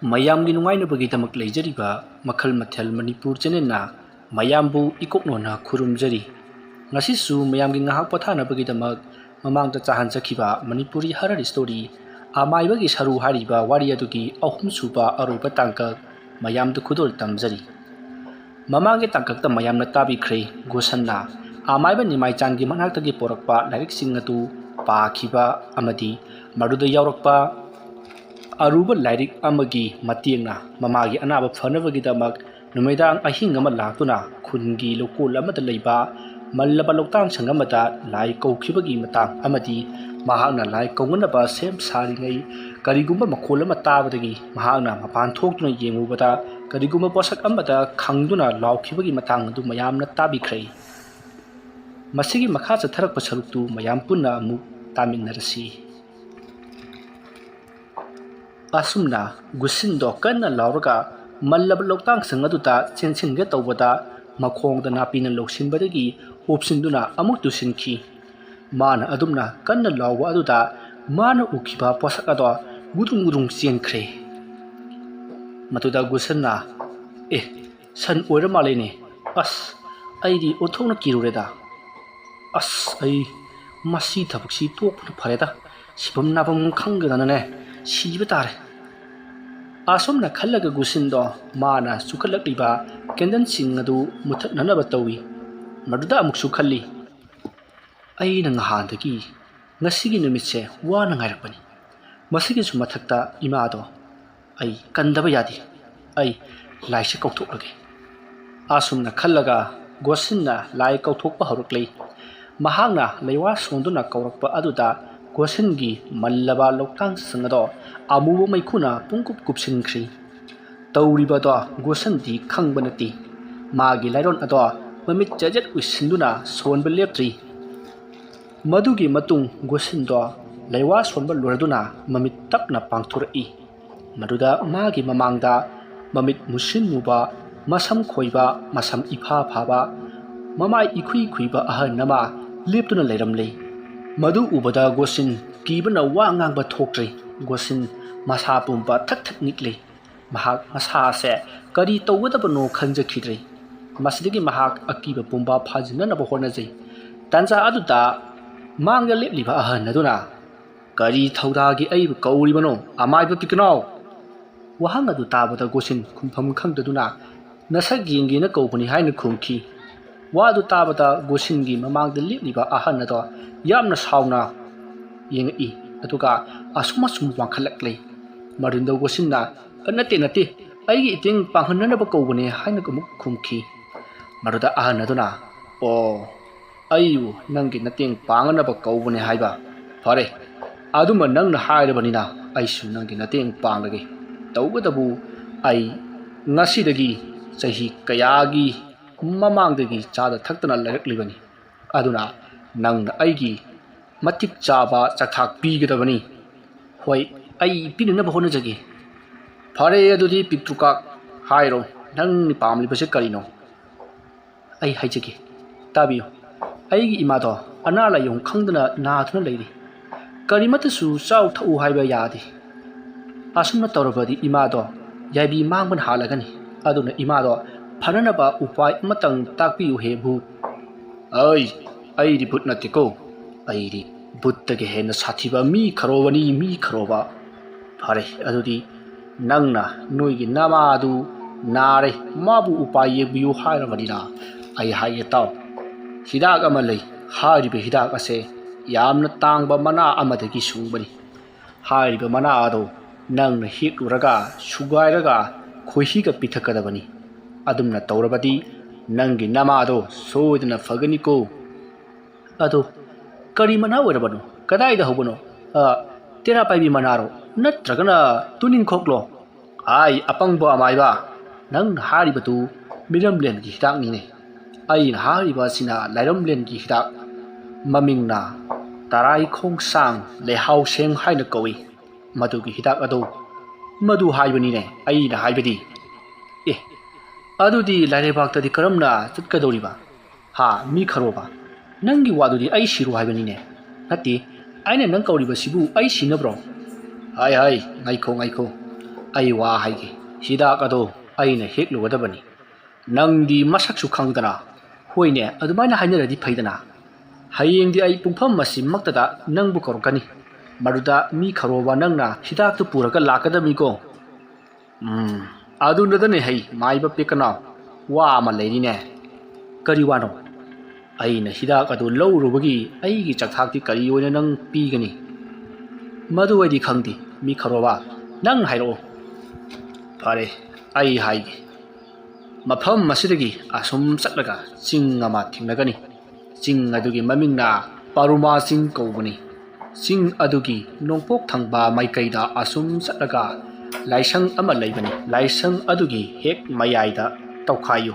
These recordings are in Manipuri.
ꯃꯌꯥꯝꯒꯤ ꯅꯨꯡꯉꯥꯏꯅꯕꯒꯤꯗꯃꯛ ꯂꯩꯖꯔꯤꯕ ꯃꯈꯜ ꯃꯊꯦꯜ ꯃꯅꯤꯄꯨꯔ ꯆꯦꯅꯦꯜꯅ ꯃꯌꯥꯝꯕꯨ ꯏꯀꯣꯛꯅꯣꯅ ꯈꯨꯔꯨꯝꯖꯔꯤ ꯉꯁꯤꯁꯨ ꯃꯌꯥꯝꯒꯤ ꯉꯥꯏꯍꯥꯛ ꯄꯣꯊꯥꯅꯕꯒꯤꯗꯃꯛ ꯃꯃꯥꯡꯗ ꯆꯥꯍꯟꯖꯈꯤꯕ ꯃꯅꯤꯄꯨꯔꯤ ꯍꯔꯔ ꯁ꯭ꯇꯣꯔꯤ ꯑꯃꯥꯏꯕꯒꯤ ꯁꯔꯨ ꯍꯥꯏꯔꯤꯕ ꯋꯥꯔꯤ ꯑꯗꯨꯒꯤ ꯑꯍꯨꯝꯁꯨꯕ ꯑꯔꯣꯏꯕ ꯇꯥꯡꯀꯛ ꯃꯌꯥꯝꯗ ꯈꯨꯗꯣꯜ ꯇꯝꯖꯔꯤ ꯃꯃꯥꯡꯒꯤ ꯇꯥꯡꯀꯛꯇ ꯃꯌꯥꯝꯅ ꯇꯥꯕꯤꯈ꯭ꯔꯦ ꯒꯣꯁꯟꯅ ꯑꯃꯥꯏꯕ ꯅꯤꯃꯥꯏꯆꯥꯟꯒꯤ ꯃꯅꯥꯛꯇꯒꯤ ꯄꯣꯔꯛꯄ ꯂꯥꯏꯔꯤꯛꯁꯤꯡ ꯑꯗꯨ ꯄꯥꯈꯤꯕ ꯑꯃꯗꯤ ꯃꯗꯨꯗ ꯌꯥꯎꯔꯛꯄ ꯑꯔꯨꯕ ꯂꯥꯏꯔꯤꯛ ꯑꯃꯒꯤ ꯃꯇꯦꯡꯅ ꯃꯃꯥꯒꯤ ꯑꯅꯥꯕ ꯐꯅꯕꯒꯤꯗꯃꯛ ꯅꯨꯃꯤꯗꯥꯡ ꯑꯍꯤꯡ ꯑꯃ ꯂꯥꯛꯇꯨꯅ ꯈꯨꯟꯒꯤ ꯂꯧꯀꯣꯜ ꯑꯃꯗ ꯂꯩꯕ ꯃꯜꯂꯕ ꯂꯧꯇꯥꯡꯁꯪ ꯑꯃꯗ ꯂꯥꯏ ꯀꯧꯈꯤꯕꯒꯤ ꯃꯇꯥꯡ ꯑꯃꯗꯤ ꯃꯍꯥꯛꯅ ꯂꯥꯏ ꯀꯧꯅꯅꯕ ꯁꯦꯝ ꯁꯥꯔꯤꯉꯩ ꯀꯔꯤꯒꯨꯝꯕ ꯃꯈꯣꯜ ꯑꯃ ꯇꯥꯕꯗꯒꯤ ꯃꯍꯥꯛꯅ ꯃꯄꯥꯟ ꯊꯣꯛꯇꯨꯅ ꯌꯦꯡꯉꯨꯕꯗ ꯀꯔꯤꯒꯨꯝꯕ ꯄꯣꯠꯁꯛ ꯑꯃꯗ ꯈꯪꯗꯨꯅ ꯂꯥꯎꯈꯤꯕꯒꯤ ꯃꯇꯥꯡ ꯑꯗꯨ ꯃꯌꯥꯝꯅ ꯇꯥꯕꯤꯈ꯭ꯔꯦ ꯃꯁꯤꯒꯤ ꯃꯈꯥ ꯆꯠꯊꯔꯛꯄ ꯁꯔꯨꯛꯇꯨ ꯃꯌꯥꯝ ꯄꯨꯟꯅ ꯑꯃꯨꯛ ꯇꯥꯃꯤꯟꯅꯔꯁꯤ ꯑꯁꯨꯝꯅ ꯒꯨꯁꯤꯟꯗꯣ ꯀꯟꯅ ꯂꯥꯎꯔꯒ ꯃꯜꯂꯕ ꯂꯧꯇꯥꯡꯁꯪ ꯑꯗꯨꯗ ꯆꯦꯟꯁꯤꯟꯒꯦ ꯇꯧꯕꯗ ꯃꯈꯣꯡꯗ ꯅꯥꯄꯤꯅ ꯂꯧꯁꯤꯟꯕꯗꯒꯤ ꯎꯞꯁꯤꯟꯗꯨꯅ ꯑꯃꯨꯛ ꯇꯨꯁꯤꯟꯈꯤ ꯃꯥꯅ ꯑꯗꯨꯝꯅ ꯀꯟꯅ ꯂꯥꯎꯕ ꯑꯗꯨꯗ ꯃꯥꯅ ꯎꯈꯤꯕ ꯄꯣꯠꯁꯛ ꯑꯗꯣ ꯒꯨꯗꯨꯡ ꯒꯨꯗꯨꯡ ꯆꯦꯟꯈ꯭ꯔꯦ ꯃꯗꯨꯗ ꯒꯨꯁꯟꯅ ꯁꯟ ꯑꯣꯏꯔ ꯃꯥꯜꯂꯦꯅꯦ ꯑꯁ ꯑꯩꯗꯤ ꯑꯣꯟꯊꯣꯛꯅ ꯀꯤꯔꯨꯔꯦꯗ ꯑꯁ ꯑꯩ ꯃꯁꯤ ꯊꯕꯛꯁꯤ ꯇꯣꯛꯄꯅ ꯐꯔꯦꯗ ꯁꯤꯐꯝ ꯅꯥꯐꯝ ꯈꯪꯗꯗꯅꯅꯦ 시집에 따래. 아솜나 칼라가 구신도 마나 수칼락리바 캔던싱아도 무탓나나바 떠위. 마두다 아묵수 칼리. 아이는 하한다기 ngasi기 numitse wana ngairakpani. Masigi su mathakta imado ai kandaba yadi. Ai laise kauthokrage. Asumna khallaga gosinna lai kauthokpa hauruklei. Mahangna leiwa sonduna kaurakpa aduda gosingi mallaba loktang sangado amubo maikuna pungkup kupsinkhri tawribado gosanti khangbanati magi lairon ado mamit jajet uisinduna sonba leptri madugi matung gosindo leiwa sonba loraduna mamit tapna pangthurai maduda magi mamangda mamit musin muba masam khoiba masam ifa phaba mamai ikhui khuiba ahan nama leptuna leiramlei madu ubada gosin kibana wa ngangba thoktrei gosin masa pumpa thak thak nikle mahak masa se kari tawgadabano khanjakhidrei masidagi mahak akiba pumba phajina na bahona jai tanja aduda mangga lepliba ahan aduna kari thaudagi aibu kauribano amaiba piknau wahang adu tabada gosin khumpham khangdaduna nasak yengina kaubani haina khumki wadu tabada gosingi mamangda lepliba ahan ado yamna sauna yengi aduga asuma sum wangkhalakle marinda gosinna nate aigi iting panghanna ba kawbane haina kumuk khumki maruda ahan aduna o ayu nangi nating pangana ba kawbane haiba fare aduma nangna hairabanina aisu nangi nating panglage tawgadabu ai ngasidagi chahi kayagi mamangdagi chada thaktana lairaklibani aduna nangna aigi matik chaba chathak pigadabani hoi ai pinna bahona jage fare adudi pitruka hairo nang ni pamli base karino ai haijage tabiyo aigi imado anala yong khangdana na thuna leiri karimata su chau thau haiba yadi asumna tawrabadi imado yaibi mangban halagani aduna imado phanana ba upai amatang takpiyu he bhu ai ri put natiko ai ri buddha hena sathiba mi kharobani mi kharoba fare adudi nangna noigi namadu nare mabu upaye biu hairamani ai haiye taw hidak amalai haribe hidak ase yamna tangba mana amadagi sungbani haribe mana ado nangna hitluraga sugairaga khohiga pithakadabani adumna tawrabadi nangi namado soidna faganiko ado kari mana oirabano kadai da hobano tera paibi manaro natragana tuning khoklo ai apangbo amaiba nang haribatu miramlen gi hidak ni ne ai hariba sina lairamlen gi hidak mamingna tarai khong sang le hau seng haina kawi madu gi hidak ado madu haibani ne ai na haibadi adudi lairebak tadi karamna chatkadoriba ha mi kharoba nangi wadudi ai shiru haibani ne nati aina nang kauriba sibu ai sinabro hai ngaiko ꯑꯩ ꯋꯥ ꯍꯥꯏꯒꯦ ꯍꯤꯗꯥꯛ ꯑꯗꯣ ꯑꯩꯅ ꯍꯦꯛꯂꯨꯒꯗꯕꯅꯤ ꯅꯪꯗꯤ ꯃꯁꯛꯁꯨ ꯈꯪꯗꯅ ꯍꯣꯏꯅꯦ ꯑꯗꯨꯃꯥꯏꯅ ꯍꯥꯏꯅꯔꯗꯤ ꯐꯩꯗꯅ ꯍꯌꯦꯡꯗꯤ ꯑꯩ ꯄꯨꯡꯐꯝ ꯑꯁꯤꯃꯛꯇꯗ ꯅꯪꯕꯨ ꯀꯧꯔꯛꯀꯅꯤ ꯃꯗꯨꯗ ꯃꯤ ꯈꯔꯣꯕ ꯅꯪꯅ ꯍꯤꯗꯥꯛꯇꯨ ꯄꯨꯔꯒ ꯂꯥꯛꯀꯗꯕꯅꯤꯀꯣ ꯑꯗꯨꯅꯗꯅꯦ ꯍꯩ ꯃꯥꯏꯕ ꯄꯦꯛꯀꯅꯥꯎ ꯋꯥ ꯑꯃ ꯂꯩꯔꯤꯅꯦ ꯀꯔꯤ ꯋꯥꯅꯣ ꯑꯩꯅ ꯍꯤꯗꯥꯛ ꯑꯗꯨ ꯂꯧꯔꯨꯕꯒꯤ ꯑꯩꯒꯤ ꯆꯥꯛꯊꯥꯛꯇꯤ ꯀꯔꯤ ꯑꯣꯏꯅ ꯅꯪ ꯄꯤꯒꯅꯤ ꯃꯗꯨ ꯑꯩꯗꯤ ꯈꯪꯗꯦ ꯃꯤ ꯈꯔꯣꯕ ꯅꯪ ꯍꯥꯏꯔꯛꯑꯣ ꯐꯔꯦ ꯑꯩ ꯍꯥꯏꯒꯦ ꯃꯐꯝ ꯑꯁꯤꯗꯒꯤ ꯑꯁꯨꯝ ꯆꯠꯂꯒ ꯆꯤꯡ ꯑꯃ ꯊꯦꯡꯅꯒꯅꯤ ꯆꯤꯡ ꯑꯗꯨꯒꯤ ꯃꯃꯤꯡꯅ ꯄꯥꯔꯨꯃꯥ ꯆꯤꯡ ꯀꯧꯕꯅꯤ ꯆꯤꯡ ꯑꯗꯨꯒꯤ ꯅꯣꯡꯄꯣꯛ ꯊꯪꯕ ꯃꯥꯏꯀꯩꯗ ꯑꯁꯨꯝ ꯆꯠꯂꯒ ꯂꯥꯏꯁꯪ ꯑꯃ ꯂꯩꯕꯅꯤ ꯂꯥꯏꯁꯪ ꯑꯗꯨꯒꯤ ꯍꯦꯛ ꯃꯌꯥꯏꯗ ꯇꯧꯈꯥꯏꯌꯨ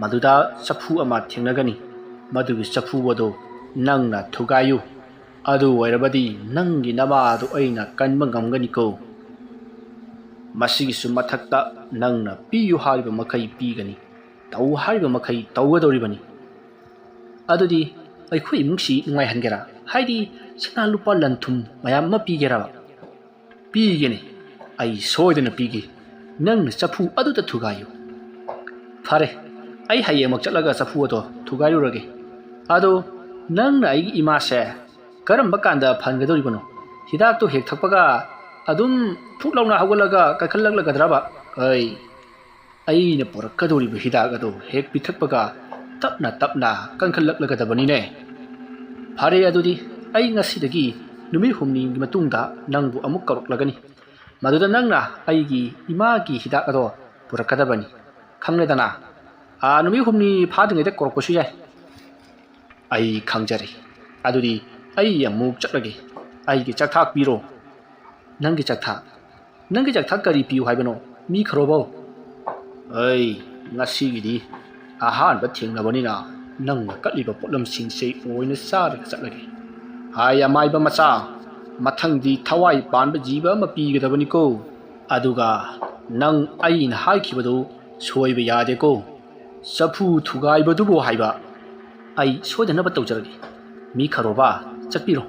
ꯃꯗꯨꯗ ꯆꯐꯨ ꯑꯃ ꯊꯦꯡꯅꯒꯅꯤ ꯃꯗꯨꯒꯤ ꯆꯐꯨ ꯑꯗꯨ ꯅꯪꯅ ꯊꯨꯒꯥꯏꯌꯨ ꯑꯗꯨ ꯑꯣꯏꯔꯕꯗꯤ ꯅꯪꯒꯤ ꯅꯃꯥꯗꯨ ꯑꯩꯅ ꯀꯟꯕ ꯉꯝꯒꯅꯤꯀꯣ ꯃꯁꯤꯒꯤꯁꯨ ꯃꯊꯛꯇ ꯅꯪꯅ ꯄꯤꯌꯨ ꯍꯥꯏꯔꯤꯕ ꯃꯈꯩ ꯄꯤꯒꯅꯤ ꯇꯧ ꯍꯥꯏꯔꯤꯕ ꯃꯈꯩ ꯇꯧꯒꯗꯧꯔꯤꯕꯅꯤ ꯑꯗꯨꯗꯤ ꯑꯩꯈꯣꯏ ꯏꯃꯨꯡꯁꯤ ꯅꯨꯡꯉꯥꯏꯍꯟꯒꯦꯔꯥ ꯍꯥꯏꯗꯤ ꯁꯅꯥ ꯂꯨꯄꯥ ꯂꯟ ꯊꯨꯝ ꯃꯌꯥꯝ ꯑꯃ ꯄꯤꯒꯦꯔꯕ ꯄꯤꯒꯅꯤ ꯑꯩ ꯁꯣꯏꯗꯅ ꯄꯤꯒꯦ ꯅꯪꯅ ꯆꯐꯨ ꯑꯗꯨꯗ ꯊꯨꯒꯥꯏꯌꯨ ꯐꯔꯦ ꯑꯩ ꯍꯌꯦꯡꯃꯛ ꯆꯠꯂꯒ ꯆꯐꯨ ꯑꯗꯣ ꯊꯨꯒꯥꯏꯔꯨꯔꯒꯦ ꯑꯗꯣ ꯅꯪꯅ ꯑꯩꯒꯤ ꯏꯃꯥꯁꯦ ꯀꯔꯝꯕ ꯀꯥꯟꯗ ꯐꯍꯟꯒꯗꯧꯔꯤꯕꯅꯣ ꯍꯤꯗꯥꯛꯇꯣ ꯍꯦꯛ ꯊꯛꯄꯒ ꯑꯗꯨꯝ ꯐꯨꯛ ꯂꯥꯎꯅ ꯍꯧꯒꯠꯂꯒ ꯀꯟꯈꯠꯂꯛꯂꯒꯗ꯭ꯔꯕ ꯑꯩꯅ ꯄꯨꯔꯛꯀꯗꯧꯔꯤꯕ ꯍꯤꯗꯥꯛ ꯑꯗꯣ ꯍꯦꯛ ꯄꯤꯊꯛꯄꯒ ꯇꯞꯅ ꯇꯞꯅ ꯀꯟꯈꯠꯂꯛꯂꯒꯗꯕꯅꯤꯅꯦ ꯐꯔꯦ ꯑꯗꯨꯗꯤ ꯑꯩ ꯉꯁꯤꯗꯒꯤ ꯅꯨꯃꯤꯠ 6ꯅꯤꯒꯤ ꯃꯇꯨꯡꯗ ꯅꯪꯕꯨ ꯑꯃꯨꯛ ꯀꯧꯔꯛꯂꯒꯅꯤ ꯃꯗꯨꯗ ꯅꯪꯅ ꯑꯩꯒꯤ ꯏꯃꯥꯒꯤ ꯍꯤꯗꯥꯛ ꯑꯗꯣ ꯄꯨꯔꯛꯀꯗꯕꯅꯤ ꯈꯪꯂꯦꯗꯅ ꯅꯨꯃꯤꯠ 6ꯅꯤ ꯐꯥꯗ꯭ꯔꯤꯉꯩꯗ ꯀꯧꯔꯛꯄꯁꯨ ꯌꯥꯏ ꯑꯩ ꯈꯪꯖꯔꯦ ꯑꯗꯨꯗꯤ ꯑꯩ ꯑꯃꯨꯛ ꯆꯠꯂꯒꯦ ꯑꯩꯒꯤ ꯆꯥꯛꯊꯥꯛ ꯄꯤꯔꯣ ꯅꯪꯒꯤ ꯆꯥꯛꯊꯥꯛ ꯀꯔꯤ ꯄꯤꯌꯨ ꯍꯥꯏꯕꯅꯣ ꯃꯤ ꯈꯔꯣꯕꯧ ꯉꯁꯤꯒꯤꯗꯤ ꯑꯍꯥꯟꯕ ꯊꯦꯡꯅꯕꯅꯤꯅ ꯅꯪꯅ ꯀꯠꯂꯤꯕ ꯄꯣꯠꯂꯝꯁꯤꯡꯁꯦ ꯑꯣꯏꯅ ꯆꯥꯔꯒ ꯆꯠꯂꯒꯦ ꯍꯥꯏ ꯑꯃꯥꯏꯕ ꯃꯆꯥ ꯃꯊꯪꯗꯤ ꯊꯋꯥꯏ ꯄꯥꯟꯕ ꯖꯤꯕ ꯑꯃ ꯄꯤꯒꯗꯕꯅꯤꯀꯣ ꯑꯗꯨꯒ ꯅꯪ ꯑꯩꯅ ꯍꯥꯏꯈꯤꯕꯗꯨ ꯁꯣꯏꯕ ꯌꯥꯗꯦꯀꯣ ꯆꯐꯨ ꯊꯨꯒꯥꯏꯕꯗꯨꯕꯨ ꯍꯥꯏꯕ ꯑꯩ ꯁꯣꯏꯗꯅꯕ ꯇꯧꯖꯔꯒꯦ ꯃꯤ ꯈꯔꯣꯕ ꯆꯠꯄꯤꯔꯣ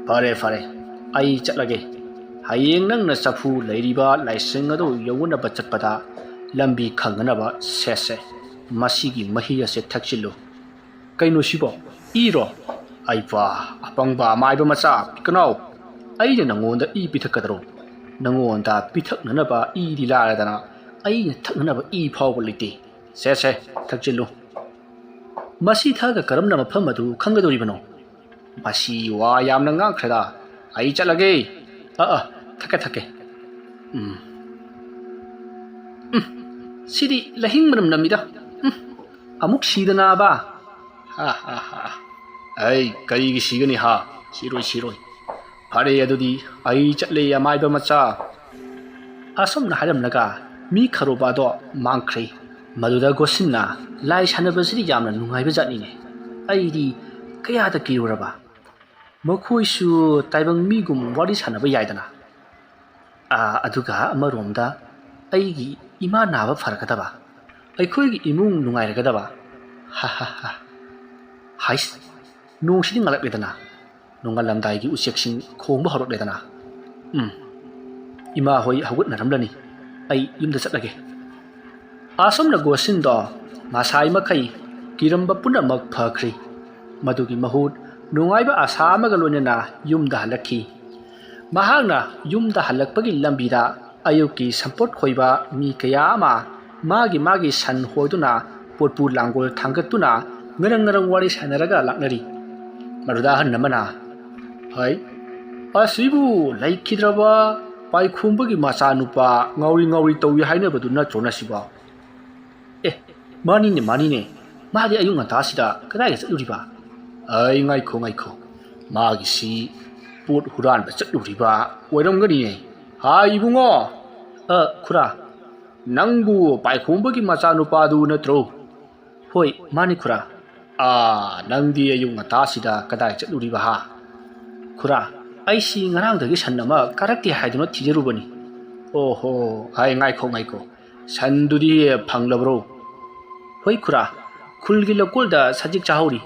ꯐꯔꯦ ꯑꯩ ꯆꯠꯂꯒꯦ ꯍꯌꯦꯡ ꯅꯪꯅ ꯆꯐꯨ ꯂꯩꯔꯤꯕ ꯂꯥꯏꯁꯪ ꯑꯗꯨ ꯌꯧꯅꯕ ꯆꯠꯄꯗ ꯂꯝꯕꯤ ꯈꯪꯅꯅꯕ ꯁꯦꯠꯁꯦ ꯃꯁꯤꯒꯤ ꯃꯍꯤ ꯑꯁꯦ ꯊꯛꯆꯤꯜꯂꯨ ꯀꯩꯅꯣ ꯁꯤꯕꯣ ꯏꯔꯣ ꯑꯩꯕ ꯑꯄꯪꯕ ꯑꯃꯥꯏꯕ ꯃꯆꯥ ꯄꯤꯀꯅꯥꯎ ꯑꯩꯅ ꯅꯪꯉꯣꯟꯗ ꯏ ꯄꯤꯊꯛꯀꯗ꯭ꯔꯣ ꯅꯪꯉꯣꯟꯗ ꯄꯤꯊꯛꯅꯅꯕ ꯏꯗꯤ ꯂꯥꯔꯗꯅ ꯑꯩꯅ ꯊꯛꯅꯅꯕ ꯏ ꯐꯥꯎꯕ ꯂꯩꯇꯦ ꯁꯦ ꯊꯛꯆꯤꯜꯂꯨ ꯃꯁꯤ ꯊꯛꯑꯒ ꯀꯔꯝꯅ ꯃꯐꯝ ꯑꯗꯨ ꯈꯪꯒꯗꯧꯔꯤꯕꯅꯣ ꯃꯁꯤ ꯋꯥ ꯌꯥꯝꯅ ꯉꯥꯡꯈ꯭ꯔꯦꯗ ꯑꯩ ꯆꯠꯂꯒꯦ ꯊꯛꯀꯦ ꯁꯤꯗꯤ ꯂꯍꯤꯡ ꯃꯅꯝ ꯅꯝꯃꯤꯗ ꯑꯃꯨꯛ ꯁꯤꯗꯅꯕ ꯀꯔꯤꯒꯤ ꯁꯤꯒꯅꯤ ꯁꯤꯔꯣꯏ ꯐꯔꯦ ꯑꯗꯨꯗꯤ ꯑꯩ ꯆꯠꯂꯦ ꯑꯃꯥꯏꯕ ꯃꯆꯥ ꯑꯁꯨꯝꯅ ꯍꯥꯏꯔꯝꯂꯒ ꯃꯤ ꯈꯔꯣꯕꯗꯣ ꯃꯥꯡꯈ꯭ꯔꯦ ꯃꯗꯨꯗ ꯒꯣꯁꯤꯟꯅ ꯂꯥꯏ ꯁꯥꯟꯅꯕꯁꯤꯗꯤ ꯌꯥꯝꯅ ꯅꯨꯡꯉꯥꯏꯕ ꯖꯥꯠꯅꯤꯅꯦ ꯑꯩꯗꯤ ꯀꯌꯥꯗ ꯀꯤꯔꯨꯔꯕ ꯃꯈꯣꯏꯁꯨ ꯇꯥꯏꯕꯪ ꯃꯤꯒꯨꯝ ꯋꯥꯔꯤ ꯁꯥꯟꯅꯕ ꯌꯥꯏꯗꯅ ꯑꯗꯨꯒ ꯑꯃꯔꯣꯝꯗ ꯑꯩꯒꯤ ꯏꯃꯥ ꯅꯥꯕ ꯐꯔꯛꯀꯗꯕ ꯑꯩꯈꯣꯏꯒꯤ ꯏꯃꯨꯡ ꯅꯨꯡꯉꯥꯏꯔꯒꯗꯕ ꯍꯥꯏꯁ ꯅꯣꯡꯁꯤꯗꯤ ꯉꯜꯂꯛꯂꯦꯗꯅ ꯅꯣꯡꯉꯥꯜꯂꯝꯗꯥꯏꯒꯤ ꯎꯆꯦꯛꯁꯤꯡ ꯈꯣꯡꯕ ꯍꯧꯔꯛꯂꯦꯗꯅ ꯏꯃꯥ ꯍꯣꯏ ꯍꯧꯒꯠꯅꯔꯝꯂꯅꯤ ꯑꯩ ꯌꯨꯝꯗ ꯆꯠꯂꯒꯦ ꯑꯁꯨꯝꯅ ꯒꯣꯁꯤꯟꯗꯣ ꯉꯁꯥꯏ ꯃꯈꯩ ꯀꯤꯔꯝꯕ ꯄꯨꯝꯅꯃꯛ ꯐꯈ꯭ꯔꯤ ꯃꯗꯨꯒꯤ ꯃꯍꯨꯠ ꯅꯨꯡꯉꯥꯏꯕ ꯑꯁꯥ ꯑꯃꯒ ꯂꯣꯏꯅꯅ ꯌꯨꯝꯗ ꯍꯜꯂꯛꯈꯤ ꯃꯍꯥꯛꯅ ꯌꯨꯝꯗ ꯍꯜꯂꯛꯄꯒꯤ ꯂꯝꯕꯤꯗ ꯑꯌꯨꯛꯀꯤ ꯁꯝꯄꯣꯠ ꯈꯣꯏꯕ ꯃꯤ ꯀꯌꯥ ꯑꯃ ꯃꯥꯒꯤ ꯁꯟ ꯍꯣꯏꯗꯨꯅ ꯄꯣꯠꯄꯨ ꯂꯥꯡꯒꯣꯜ ꯊꯥꯡꯒꯠꯇꯨꯅ ꯉꯔꯪ ꯋꯥꯔꯤ ꯁꯥꯟꯅꯔꯒ ꯂꯥꯛꯅꯔꯤ ꯃꯗꯨꯗ ꯑꯍꯟ ꯑꯃꯅ ꯑꯁꯤꯕꯨ ꯂꯩꯈꯤꯗ꯭ꯔꯕ ꯄꯥꯏꯈꯣꯝꯕꯒꯤ ꯃꯆꯥꯅꯨꯄꯥ ꯉꯥꯎꯔꯤ ꯇꯧꯏ ꯍꯥꯏꯅꯕꯗꯨ ꯅꯠꯇ꯭ꯔꯣ ꯅꯁꯤꯕꯣ ꯃꯥꯅꯤꯅꯦ ꯃꯥꯗꯤ ꯑꯌꯨꯛ ꯉꯟꯇꯥꯁꯤꯗ ꯀꯗꯥꯏꯗ ꯆꯠꯂꯨꯔꯤꯕ ꯉꯥꯏꯈꯣ ꯃꯥꯒꯤꯁꯤ ꯄꯣꯠ ꯍꯨꯔꯥꯟꯕ ꯆꯠꯂꯨꯔꯤꯕ ꯑꯣꯏꯔꯝꯒꯅꯤꯅꯦ ꯏꯕꯨꯡꯉꯣ ꯈꯨꯔꯥ ꯅꯪꯕꯨ ꯄꯥꯏꯈꯣꯝꯕꯒꯤ ꯃꯆꯥꯅꯨꯄꯥꯗꯨ ꯅꯠꯇ꯭ꯔꯣ ꯍꯣꯏ ꯃꯥꯅꯤ ꯈꯨꯔꯥ ꯅꯪꯗꯤ ꯑꯌꯨꯛ ꯉꯟꯇꯥꯁꯤꯗ ꯀꯗꯥꯏ ꯆꯠꯂꯨꯔꯤꯕ ꯈꯨꯔꯥ ꯑꯩꯁꯤ ꯉꯔꯥꯡꯗꯒꯤ ꯁꯟ ꯑꯃ ꯀꯥꯔꯛꯇꯦ ꯍꯥꯏꯗꯨꯅ ꯊꯤꯖꯔꯨꯕꯅꯤ ꯑꯣꯍꯣ ꯉꯥꯏꯈꯣ ꯁꯟꯗꯨꯗꯤ ꯐꯪꯂꯕ꯭ꯔꯣ ꯍꯣꯏ ꯈꯨꯔꯥ ꯈꯨꯜꯒꯤ ꯂꯧꯀꯣꯜꯗ ꯁꯖꯤꯛ ꯆꯥꯍꯧꯔꯤ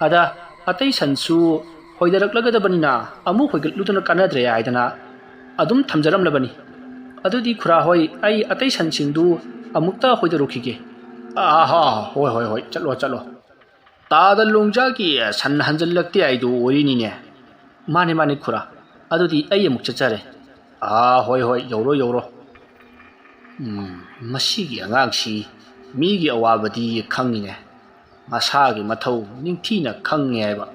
ꯑꯗ ꯑꯇꯩ ꯁꯟꯁꯨ ꯍꯣꯏꯗꯔꯛꯂꯒꯗꯕꯅꯤꯅ ꯑꯃꯨꯛ ꯍꯣꯏꯒꯠꯂꯨꯗꯅ ꯀꯥꯟꯅꯗ꯭ꯔꯦ ꯍꯥꯏꯗꯅ ꯑꯗꯨꯝ ꯊꯝꯖꯔꯝꯂꯕꯅꯤ ꯑꯗꯨꯗꯤ ꯈꯨꯔꯥ ꯍꯣꯏ ꯑꯩ ꯑꯇꯩ ꯁꯟꯁꯤꯡꯗꯨ ꯑꯃꯨꯛꯇ ꯍꯣꯏꯗꯔꯨꯈꯤꯒꯦ ꯑꯍꯥ ꯍꯣꯏ ꯍꯣꯏ ꯍꯣꯏ ꯆꯠꯂꯣ ꯆꯠꯂꯣ ꯇꯥꯗ ꯂꯣꯡꯖꯥꯒꯤ ꯁꯟ ꯍꯟꯖꯜꯂꯛꯇꯦ ꯍꯥꯏꯗꯨ ꯑꯣꯏꯔꯤꯅꯤꯅꯦ ꯃꯥꯅꯦ ꯃꯥꯅꯦ ꯈꯨꯔꯥ ꯑꯗꯨꯗꯤ ꯑꯩ ꯑꯃꯨꯛ ꯆꯠꯆꯔꯦ ꯍꯣꯏ ꯍꯣꯏ ꯌꯧꯔꯣ ꯌꯧꯔꯣ ꯃꯁꯤꯒꯤ ꯑꯉꯥꯡꯁꯤ ꯃꯤꯒꯤ ꯑꯋꯥꯕꯗꯤ ꯈꯪꯉꯤꯅꯦ ꯃꯁꯥꯒꯤ ꯃꯊꯧ ꯅꯤꯡꯊꯤꯅ ꯈꯪꯉꯦ ꯍꯥꯏꯕ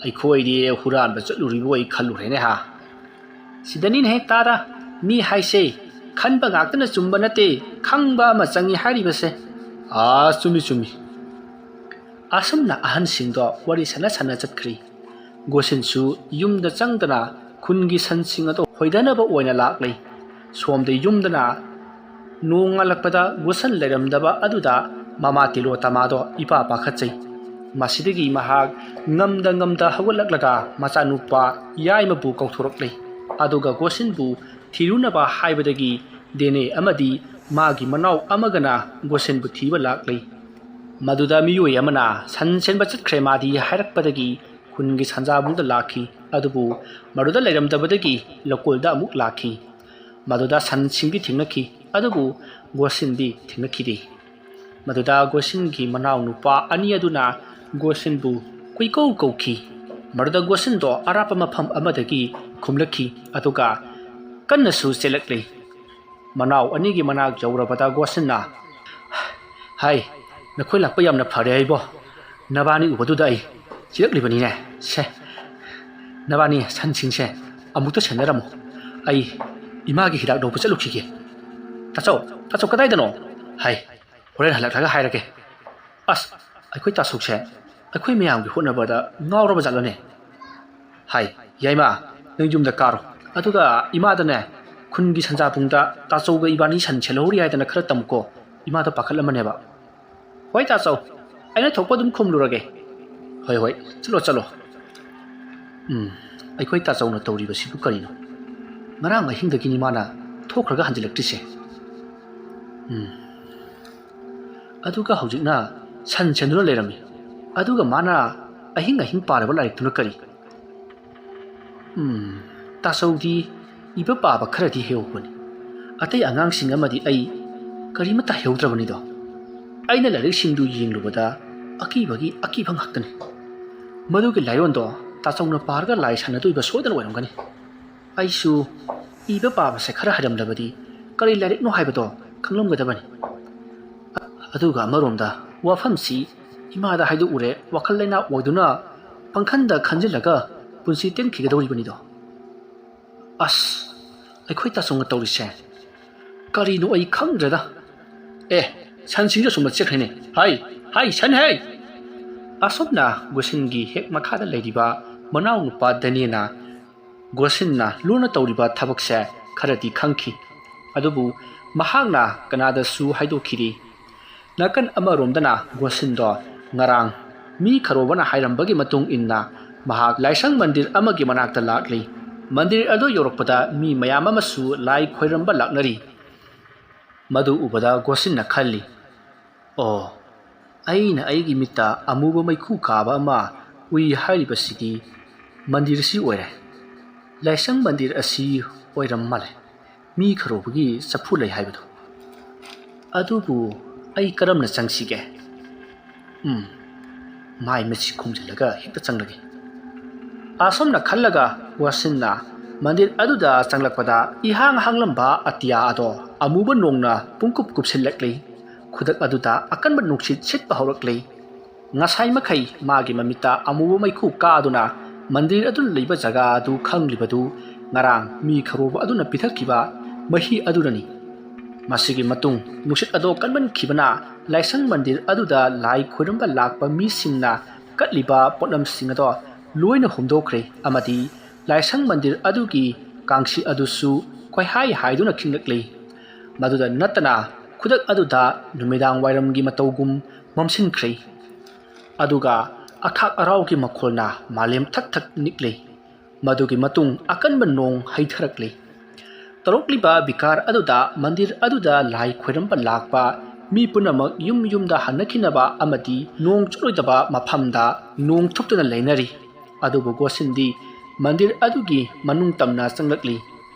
ꯑꯩꯈꯣꯏꯗꯤ ꯍꯨꯔꯥꯟꯕ ꯆꯠꯂꯨꯔꯤꯕꯣꯏ ꯈꯜꯂꯨꯔꯦꯅꯦ ꯍꯥ ꯁꯤꯗꯅꯤꯅꯦꯍꯦ ꯇꯥꯗ ꯃꯤ ꯍꯥꯏꯁꯦ ꯈꯟꯕ ꯉꯥꯛꯇꯅ ꯆꯨꯝꯕ ꯅꯠꯇꯦ ꯈꯪꯕ ꯑꯃ ꯆꯪꯏ ꯍꯥꯏꯔꯤꯕꯁꯦ ꯆꯨꯝꯃꯤ ꯆꯨꯝꯃꯤ ꯑꯁꯨꯝꯅ ꯑꯍꯟꯁꯤꯡꯗꯣ ꯋꯥꯔꯤ ꯁꯥꯟꯅ ꯁꯥꯟꯅ ꯆꯠꯈ꯭ꯔꯤ ꯒꯣꯁꯤꯟꯁꯨ ꯌꯨꯝꯗ ꯆꯪꯗꯅ ꯈꯨꯟꯒꯤ ꯁꯟꯁꯤꯡ ꯑꯗꯨ ꯍꯣꯏꯗꯅꯕ ꯑꯣꯏꯅ ꯂꯥꯛꯂꯤ ꯁꯣꯝꯗ ꯌꯨꯝꯗꯅ ꯅꯣꯡ ꯉꯥꯜꯂꯛꯄꯗ ꯒꯣꯁꯟ ꯂꯩꯔꯝꯗꯕ ꯑꯗꯨꯗ ꯃꯃꯥ ꯇꯤꯂꯣ ꯇꯃꯥꯗꯣ ꯏꯄꯥ ꯄꯥꯈꯠꯆꯩ ꯃꯁꯤꯗꯒꯤ ꯃꯍꯥꯛ ꯉꯝꯗ ꯍꯧꯒꯠꯂꯛꯂꯒ ꯃꯆꯥꯅꯨꯄꯥ ꯌꯥꯏꯃꯕꯨ ꯀꯧꯊꯣꯔꯛꯂꯤ ꯑꯗꯨꯒ ꯒꯣꯁꯤꯟꯕꯨ ꯊꯤꯔꯨꯅꯕ ꯍꯥꯏꯕꯗꯒꯤ ꯗꯦꯅꯦ ꯑꯃꯗꯤ ꯃꯥꯒꯤ ꯃꯅꯥꯎ ꯑꯃꯒꯅ ꯒꯣꯁꯤꯟꯕꯨ ꯊꯤꯕ ꯂꯥꯛꯂꯤ ꯃꯗꯨꯗ ꯃꯤꯑꯣꯏ ꯑꯃꯅ ꯁꯟ ꯁꯦꯟꯕ ꯆꯠꯈ꯭ꯔꯦ ꯃꯥꯗꯤ ꯍꯥꯏꯔꯛꯄꯗꯒꯤ ꯈꯨꯟꯒꯤ ꯁꯟꯖꯥꯕꯨꯡꯗ ꯂꯥꯛꯈꯤ ꯑꯗꯨꯕꯨ ꯃꯗꯨꯗ ꯂꯩꯔꯝꯗꯕꯗꯒꯤ ꯂꯧꯀꯣꯜꯗ ꯑꯃꯨꯛ ꯂꯥꯛꯈꯤ ꯃꯗꯨꯗ ꯁꯟꯁꯤꯡꯗꯤ ꯊꯦꯡꯅꯈꯤ ꯑꯗꯨꯕꯨ ꯒꯣꯁꯤꯟꯗꯤ ꯊꯦꯡꯅꯈꯤꯗꯦ ꯃꯗꯨꯗ ꯒꯣꯁꯤꯟꯒꯤ ꯃꯅꯥꯎ ꯅꯨꯄꯥ ꯑꯅꯤ ꯑꯗꯨꯅ ꯒꯣꯁꯤꯟꯕꯨ ꯀꯨꯏꯀꯧ ꯀꯧꯈꯤ ꯃꯗꯨꯗ ꯒꯣꯁꯤꯟꯗꯣ ꯑꯔꯥꯞꯄ ꯃꯐꯝ ꯑꯃꯗꯒꯤ ꯈꯨꯝꯂꯛꯈꯤ ꯑꯗꯨꯒ ꯀꯟꯅꯁꯨ ꯆꯦꯜꯂꯛꯂꯤ ꯃꯅꯥꯎ ꯑꯅꯤꯒꯤ ꯃꯅꯥꯛ ꯌꯧꯔꯕꯗ ꯒꯣꯁꯤꯟꯅ ꯍꯥꯏ ꯅꯈꯣꯏ ꯂꯥꯛꯄ ꯌꯥꯝꯅ ꯐꯔꯦ ꯑꯩꯕꯣ ꯅꯕꯥꯅꯤ ꯎꯕꯗꯨꯗ ꯑꯩ ꯆꯤꯔꯛꯂꯤꯕꯅꯤꯅꯦ ꯁꯦ ꯅꯕꯥꯅꯤ ꯁꯟꯁꯤꯡꯁꯦ ꯑꯃꯨꯛꯇ ꯁꯦꯟꯅꯔꯝꯃꯨ ꯑꯩ ꯏꯃꯥꯒꯤ ꯍꯤꯗꯥꯛ ꯂꯧꯕ ꯆꯠꯂꯨꯈꯤꯒꯦ ꯇꯥꯆꯧ ꯀꯗꯥꯏꯗꯅꯣ ꯍꯥꯏ ꯍꯣꯔꯦꯟ ꯍꯜꯂꯛꯂꯒ ꯍꯥꯏꯔꯒꯦ ꯑꯁ ꯑꯩꯈꯣꯏ ꯇꯥꯆꯧꯁꯦ ꯑꯩꯈꯣꯏ ꯃꯌꯥꯝꯒꯤ ꯍꯣꯠꯅꯕꯗ ꯉꯥꯎꯔꯕ ꯖꯥꯠꯂꯅꯦ ꯍꯥꯏ ꯌꯥꯏꯃ ꯅꯪ ꯌꯨꯝꯗ ꯀꯥꯔꯣ ꯑꯗꯨꯒ ꯏꯃꯥꯗꯅꯦ ꯈꯨꯟꯒꯤ ꯁꯟꯖꯥꯕꯨꯡꯗ ꯇꯥꯆꯧꯒ ꯏꯕꯥꯅꯤ ꯁꯟ ꯁꯦꯜꯍꯧꯔꯤ ꯍꯥꯏꯗꯅ ꯈꯔ ꯇꯝꯃꯨꯀꯣ ꯏꯃꯥꯗ ꯄꯥꯈꯠꯂꯝꯃꯅꯦꯕ ꯍꯣꯏ ꯇꯥꯆꯧ ꯑꯩꯅ ꯊꯣꯛꯄ ꯑꯗꯨꯝ ꯈꯨꯝꯂꯨꯔꯒꯦ ꯍꯣꯏ ꯆꯠꯂꯣ ꯑꯩꯈꯣꯏ ꯇꯥꯆꯧꯅ ꯇꯧꯔꯤꯕꯁꯤꯕꯨ ꯀꯔꯤꯅꯣ ꯉꯔꯥꯡ ꯑꯍꯤꯡꯗꯒꯤꯅꯤ ꯃꯥꯅ ꯊꯣꯛꯈ꯭ꯔꯒ ꯍꯟꯖꯤꯜꯂꯛꯇ꯭ꯔꯤꯁꯦ ꯑꯗꯨꯒ ꯍꯧꯖꯤꯛꯅ ꯁꯟ ꯁꯦꯟꯗꯨꯅ ꯂꯩꯔꯝꯃꯤ ꯑꯗꯨꯒ ꯃꯥꯅ ꯑꯍꯤꯡ ꯄꯥꯔꯕ ꯂꯥꯏꯔꯤꯛꯇꯨꯅ ꯀꯔꯤ ꯇꯥꯆꯧꯗꯤ ꯏꯕ ꯄꯥꯕ ꯈꯔꯗꯤ ꯍꯩꯍꯧꯕꯅꯤ ꯑꯇꯩ ꯑꯉꯥꯡꯁꯤꯡ ꯑꯃꯗꯤ ꯑꯩ ꯀꯔꯤꯃꯠꯇ ꯍꯩꯍꯧꯗ꯭ꯔꯕꯅꯤꯗꯣ ꯑꯩꯅ ꯂꯥꯏꯔꯤꯛꯁꯤꯡꯗꯨ ꯌꯦꯡꯂꯨꯕꯗ ꯑꯀꯤꯕꯒꯤ ꯑꯀꯤꯕ ꯉꯥꯛꯇꯅꯤ ꯃꯗꯨꯒꯤ ꯂꯥꯏꯌꯣꯟꯗꯣ ꯇꯥꯆꯧꯅ ꯄꯥꯔꯒ ꯂꯥꯏ ꯁꯥꯟꯅꯗꯣꯏꯕ ꯁꯣꯏꯗꯅ ꯑꯣꯏꯔꯝꯒꯅꯤ ꯑꯩꯁꯨ ꯏꯕ ꯄꯥꯕꯁꯦ ꯈꯔ ꯍꯩꯔꯝꯂꯕꯗꯤ ꯀꯔꯤ ꯂꯥꯏꯔꯤꯛꯅꯣ ꯍꯥꯏꯕꯗꯣ ꯈꯪꯂꯝꯒꯗꯕꯅꯤ ꯑꯗꯨꯒ ꯑꯃꯔꯣꯝꯗ ꯋꯥꯐꯝꯁꯤ ꯏꯃꯥꯗ ꯍꯥꯏꯗꯣꯛꯎꯔꯦ ꯋꯥꯈꯜ ꯂꯩꯅꯥ ꯑꯣꯏꯗꯨꯅ ꯄꯪꯈꯟꯗ ꯈꯟꯖꯤꯜꯂꯒ ꯄꯨꯟꯁꯤ ꯇꯦꯟꯈꯤꯒꯗꯧꯔꯤꯕꯅꯤꯗꯣ ꯑꯁ ꯑꯩꯈꯣꯏ ꯇꯥꯆꯧꯅ ꯇꯧꯔꯤꯁꯦ ꯀꯔꯤꯅꯣ ꯑꯩ ꯈꯪꯗ꯭ꯔꯦꯗ ꯁꯟꯁꯤꯡꯁꯨ ꯑꯁꯨꯝꯅ ꯆꯦꯛꯈ꯭ꯔꯦꯅꯦ ꯍꯥꯏ ꯁꯟ ꯍꯥꯏ ꯑꯁꯨꯝꯅ ꯒꯣꯁꯤꯟꯒꯤ ꯍꯦꯛ ꯃꯈꯥꯗ ꯂꯩꯔꯤꯕ ꯃꯅꯥꯎ ꯅꯨꯄꯥ ꯗꯅꯦꯅ ꯒꯣꯁꯤꯟꯅ ꯂꯨꯅ ꯇꯧꯔꯤꯕ ꯊꯕꯛꯁꯦ ꯈꯔꯗꯤ ꯈꯪꯈꯤ ꯑꯗꯨꯕꯨ ꯃꯍꯥꯛꯅ ꯀꯅꯥꯗꯁꯨ ꯍꯥꯏꯗꯣꯛꯈꯤꯗꯦ ꯅꯥꯀꯟ ꯑꯃꯔꯣꯝꯗꯅ ꯒꯣꯁꯤꯟꯗꯣ ꯉꯔꯥꯡ ꯃꯤ ꯈꯔꯣꯕꯅ ꯍꯥꯏꯔꯝꯕꯒꯤ ꯃꯇꯨꯡ ꯏꯟꯅ ꯃꯍꯥꯛ ꯂꯥꯏꯁꯪ ꯃꯟꯗꯤꯔ ꯑꯃꯒꯤ ꯃꯅꯥꯛꯇ ꯂꯥꯛꯂꯤ ꯃꯟꯗꯤꯔ ꯑꯗꯨ ꯌꯧꯔꯛꯄꯗ ꯃꯤ ꯃꯌꯥꯝ ꯑꯃꯁꯨ ꯂꯥꯏ ꯈꯣꯏꯔꯝꯕ ꯂꯥꯛꯅꯔꯤ ꯃꯗꯨ ꯎꯕꯗ ꯒꯣꯁꯤꯟꯅ ꯈꯜꯂꯤ ꯑꯩꯅ ꯑꯩꯒꯤ ꯃꯤꯠꯇ ꯑꯃꯨꯕ ꯃꯩꯈꯨ ꯀꯥꯕ ꯑꯃ ꯎꯏ ꯍꯥꯏꯔꯤꯕꯁꯤꯗꯤ ꯃꯟꯗꯤꯔꯁꯤ ꯑꯣꯏꯔꯦ ꯂꯥꯏꯁꯪ ꯃꯟꯗꯤꯔ ꯑꯁꯤ ꯑꯣꯏꯔꯝ ꯃꯥꯜꯂꯦ ꯃꯤ ꯈꯔꯣꯕꯒꯤ ꯆꯐꯨ ꯂꯩ ꯍꯥꯏꯕꯗꯣ ꯑꯗꯨꯕꯨ ꯑꯩ ꯀꯔꯝꯅ ꯆꯪꯁꯤꯒꯦ ꯃꯥꯏ ꯃꯤꯠꯁꯤ ꯈꯨꯝꯖꯤꯜꯂꯒ ꯍꯦꯛꯇ ꯆꯪꯂꯒꯦ ꯑꯁꯨꯝꯅ ꯈꯜꯂꯒ ꯒꯣꯁꯤꯟꯅ ꯃꯟꯗꯤꯔ ꯑꯗꯨꯗ ꯆꯪꯂꯛꯄꯗ ꯏꯍꯥꯡ ꯍꯥꯡꯂꯝꯕ ꯑꯇꯤꯌꯥ ꯑꯗꯣ ꯑꯃꯨꯕ ꯅꯣꯡꯅ ꯄꯨꯡꯀꯨꯞ ꯀꯨꯞꯁꯤꯜꯂꯛꯂꯤ ꯈꯨꯗꯛ ꯑꯗꯨꯗ ꯑꯀꯟꯕ ꯅꯨꯡꯁꯤꯠ ꯁꯤꯠꯄ ꯍꯧꯔꯛꯂꯤ ꯉꯁꯥꯏ ꯃꯈꯩ ꯃꯥꯒꯤ ꯃꯃꯤꯠꯇ ꯑꯃꯨꯕ ꯃꯩꯈꯨ ꯀꯥꯗꯨꯅ ꯃꯟꯗꯤꯔ ꯑꯗꯨꯅ ꯂꯩꯕ ꯖꯒꯥ ꯑꯗꯨ ꯈꯪꯂꯤꯕꯗꯨ ꯉꯔꯥꯡ ꯃꯤ ꯈꯔꯣꯕ ꯑꯗꯨꯅ ꯄꯤꯊꯛꯈꯤꯕ ꯃꯍꯤ ꯑꯗꯨꯅꯅꯤ ꯃꯁꯤꯒꯤ ꯃꯇꯨꯡ ꯅꯨꯡꯁꯤꯠ ꯑꯗꯣ ꯀꯟꯃꯟꯈꯤꯕꯅ ꯂꯥꯏꯁꯪ ꯃꯟꯗꯤꯔ ꯑꯗꯨꯗ ꯂꯥꯏ ꯈꯣꯏꯔꯝꯕ ꯂꯥꯛꯄ ꯃꯤꯁꯤꯡꯅ ꯀꯠꯂꯤꯕ ꯄꯣꯠꯂꯝꯁꯤꯡ ꯑꯗꯣ ꯂꯣꯏꯅ ꯍꯨꯝꯗꯣꯛꯈ꯭ꯔꯦ ꯑꯃꯗꯤ ꯂꯥꯏꯁꯪ ꯃꯟꯗꯤꯔ ꯑꯗꯨꯒꯤ ꯀꯥꯡꯁꯤ ꯑꯗꯨꯁꯨ ꯀꯣꯏꯍꯥꯏ ꯍꯥꯏꯗꯨꯅ ꯈꯤꯡꯂꯛꯂꯤ ꯃꯗꯨꯗ ꯅꯠꯇꯅ ꯈꯨꯗꯛ ꯑꯗꯨꯗ ꯅꯨꯃꯤꯗꯥꯡ ꯋꯥꯏꯔꯝꯒꯤ ꯃꯇꯧꯒꯨꯝ ꯃꯝꯁꯤꯟꯈ꯭ꯔꯦ ꯑꯗꯨꯒ ꯑꯈꯥꯛ ꯑꯔꯥꯎꯒꯤ ꯃꯈꯣꯜꯅ ꯃꯥꯂꯦꯝ ꯊꯛ ꯅꯤꯛꯂꯤ ꯃꯗꯨꯒꯤ ꯃꯇꯨꯡ ꯑꯀꯟꯕ ꯅꯣꯡ ꯍꯩꯊꯔꯛꯂꯤ ꯇꯧꯔꯛꯂꯤꯕ ꯕꯤꯀꯥꯔ ꯑꯗꯨꯗ ꯃꯟꯗꯤꯔ ꯑꯗꯨꯗ ꯂꯥꯏ ꯈꯣꯏꯔꯝꯕ ꯂꯥꯛꯄ ꯃꯤ ꯄꯨꯝꯅꯃꯛ ꯌꯨꯝꯗ ꯍꯟꯅꯈꯤꯅꯕ ꯑꯃꯗꯤ ꯅꯣꯡ ꯆꯨꯔꯣꯏꯗꯕ ꯃꯐꯝꯗ ꯅꯣꯡ ꯊꯨꯞꯇꯨꯅ ꯂꯩꯅꯔꯤ ꯑꯗꯨꯕꯨ ꯒꯣꯁꯤꯟꯗꯤ ꯃꯟꯗꯤꯔ ꯑꯗꯨꯒꯤ ꯃꯅꯨꯡ ꯇꯝꯅ ꯆꯪꯂꯛꯂꯤ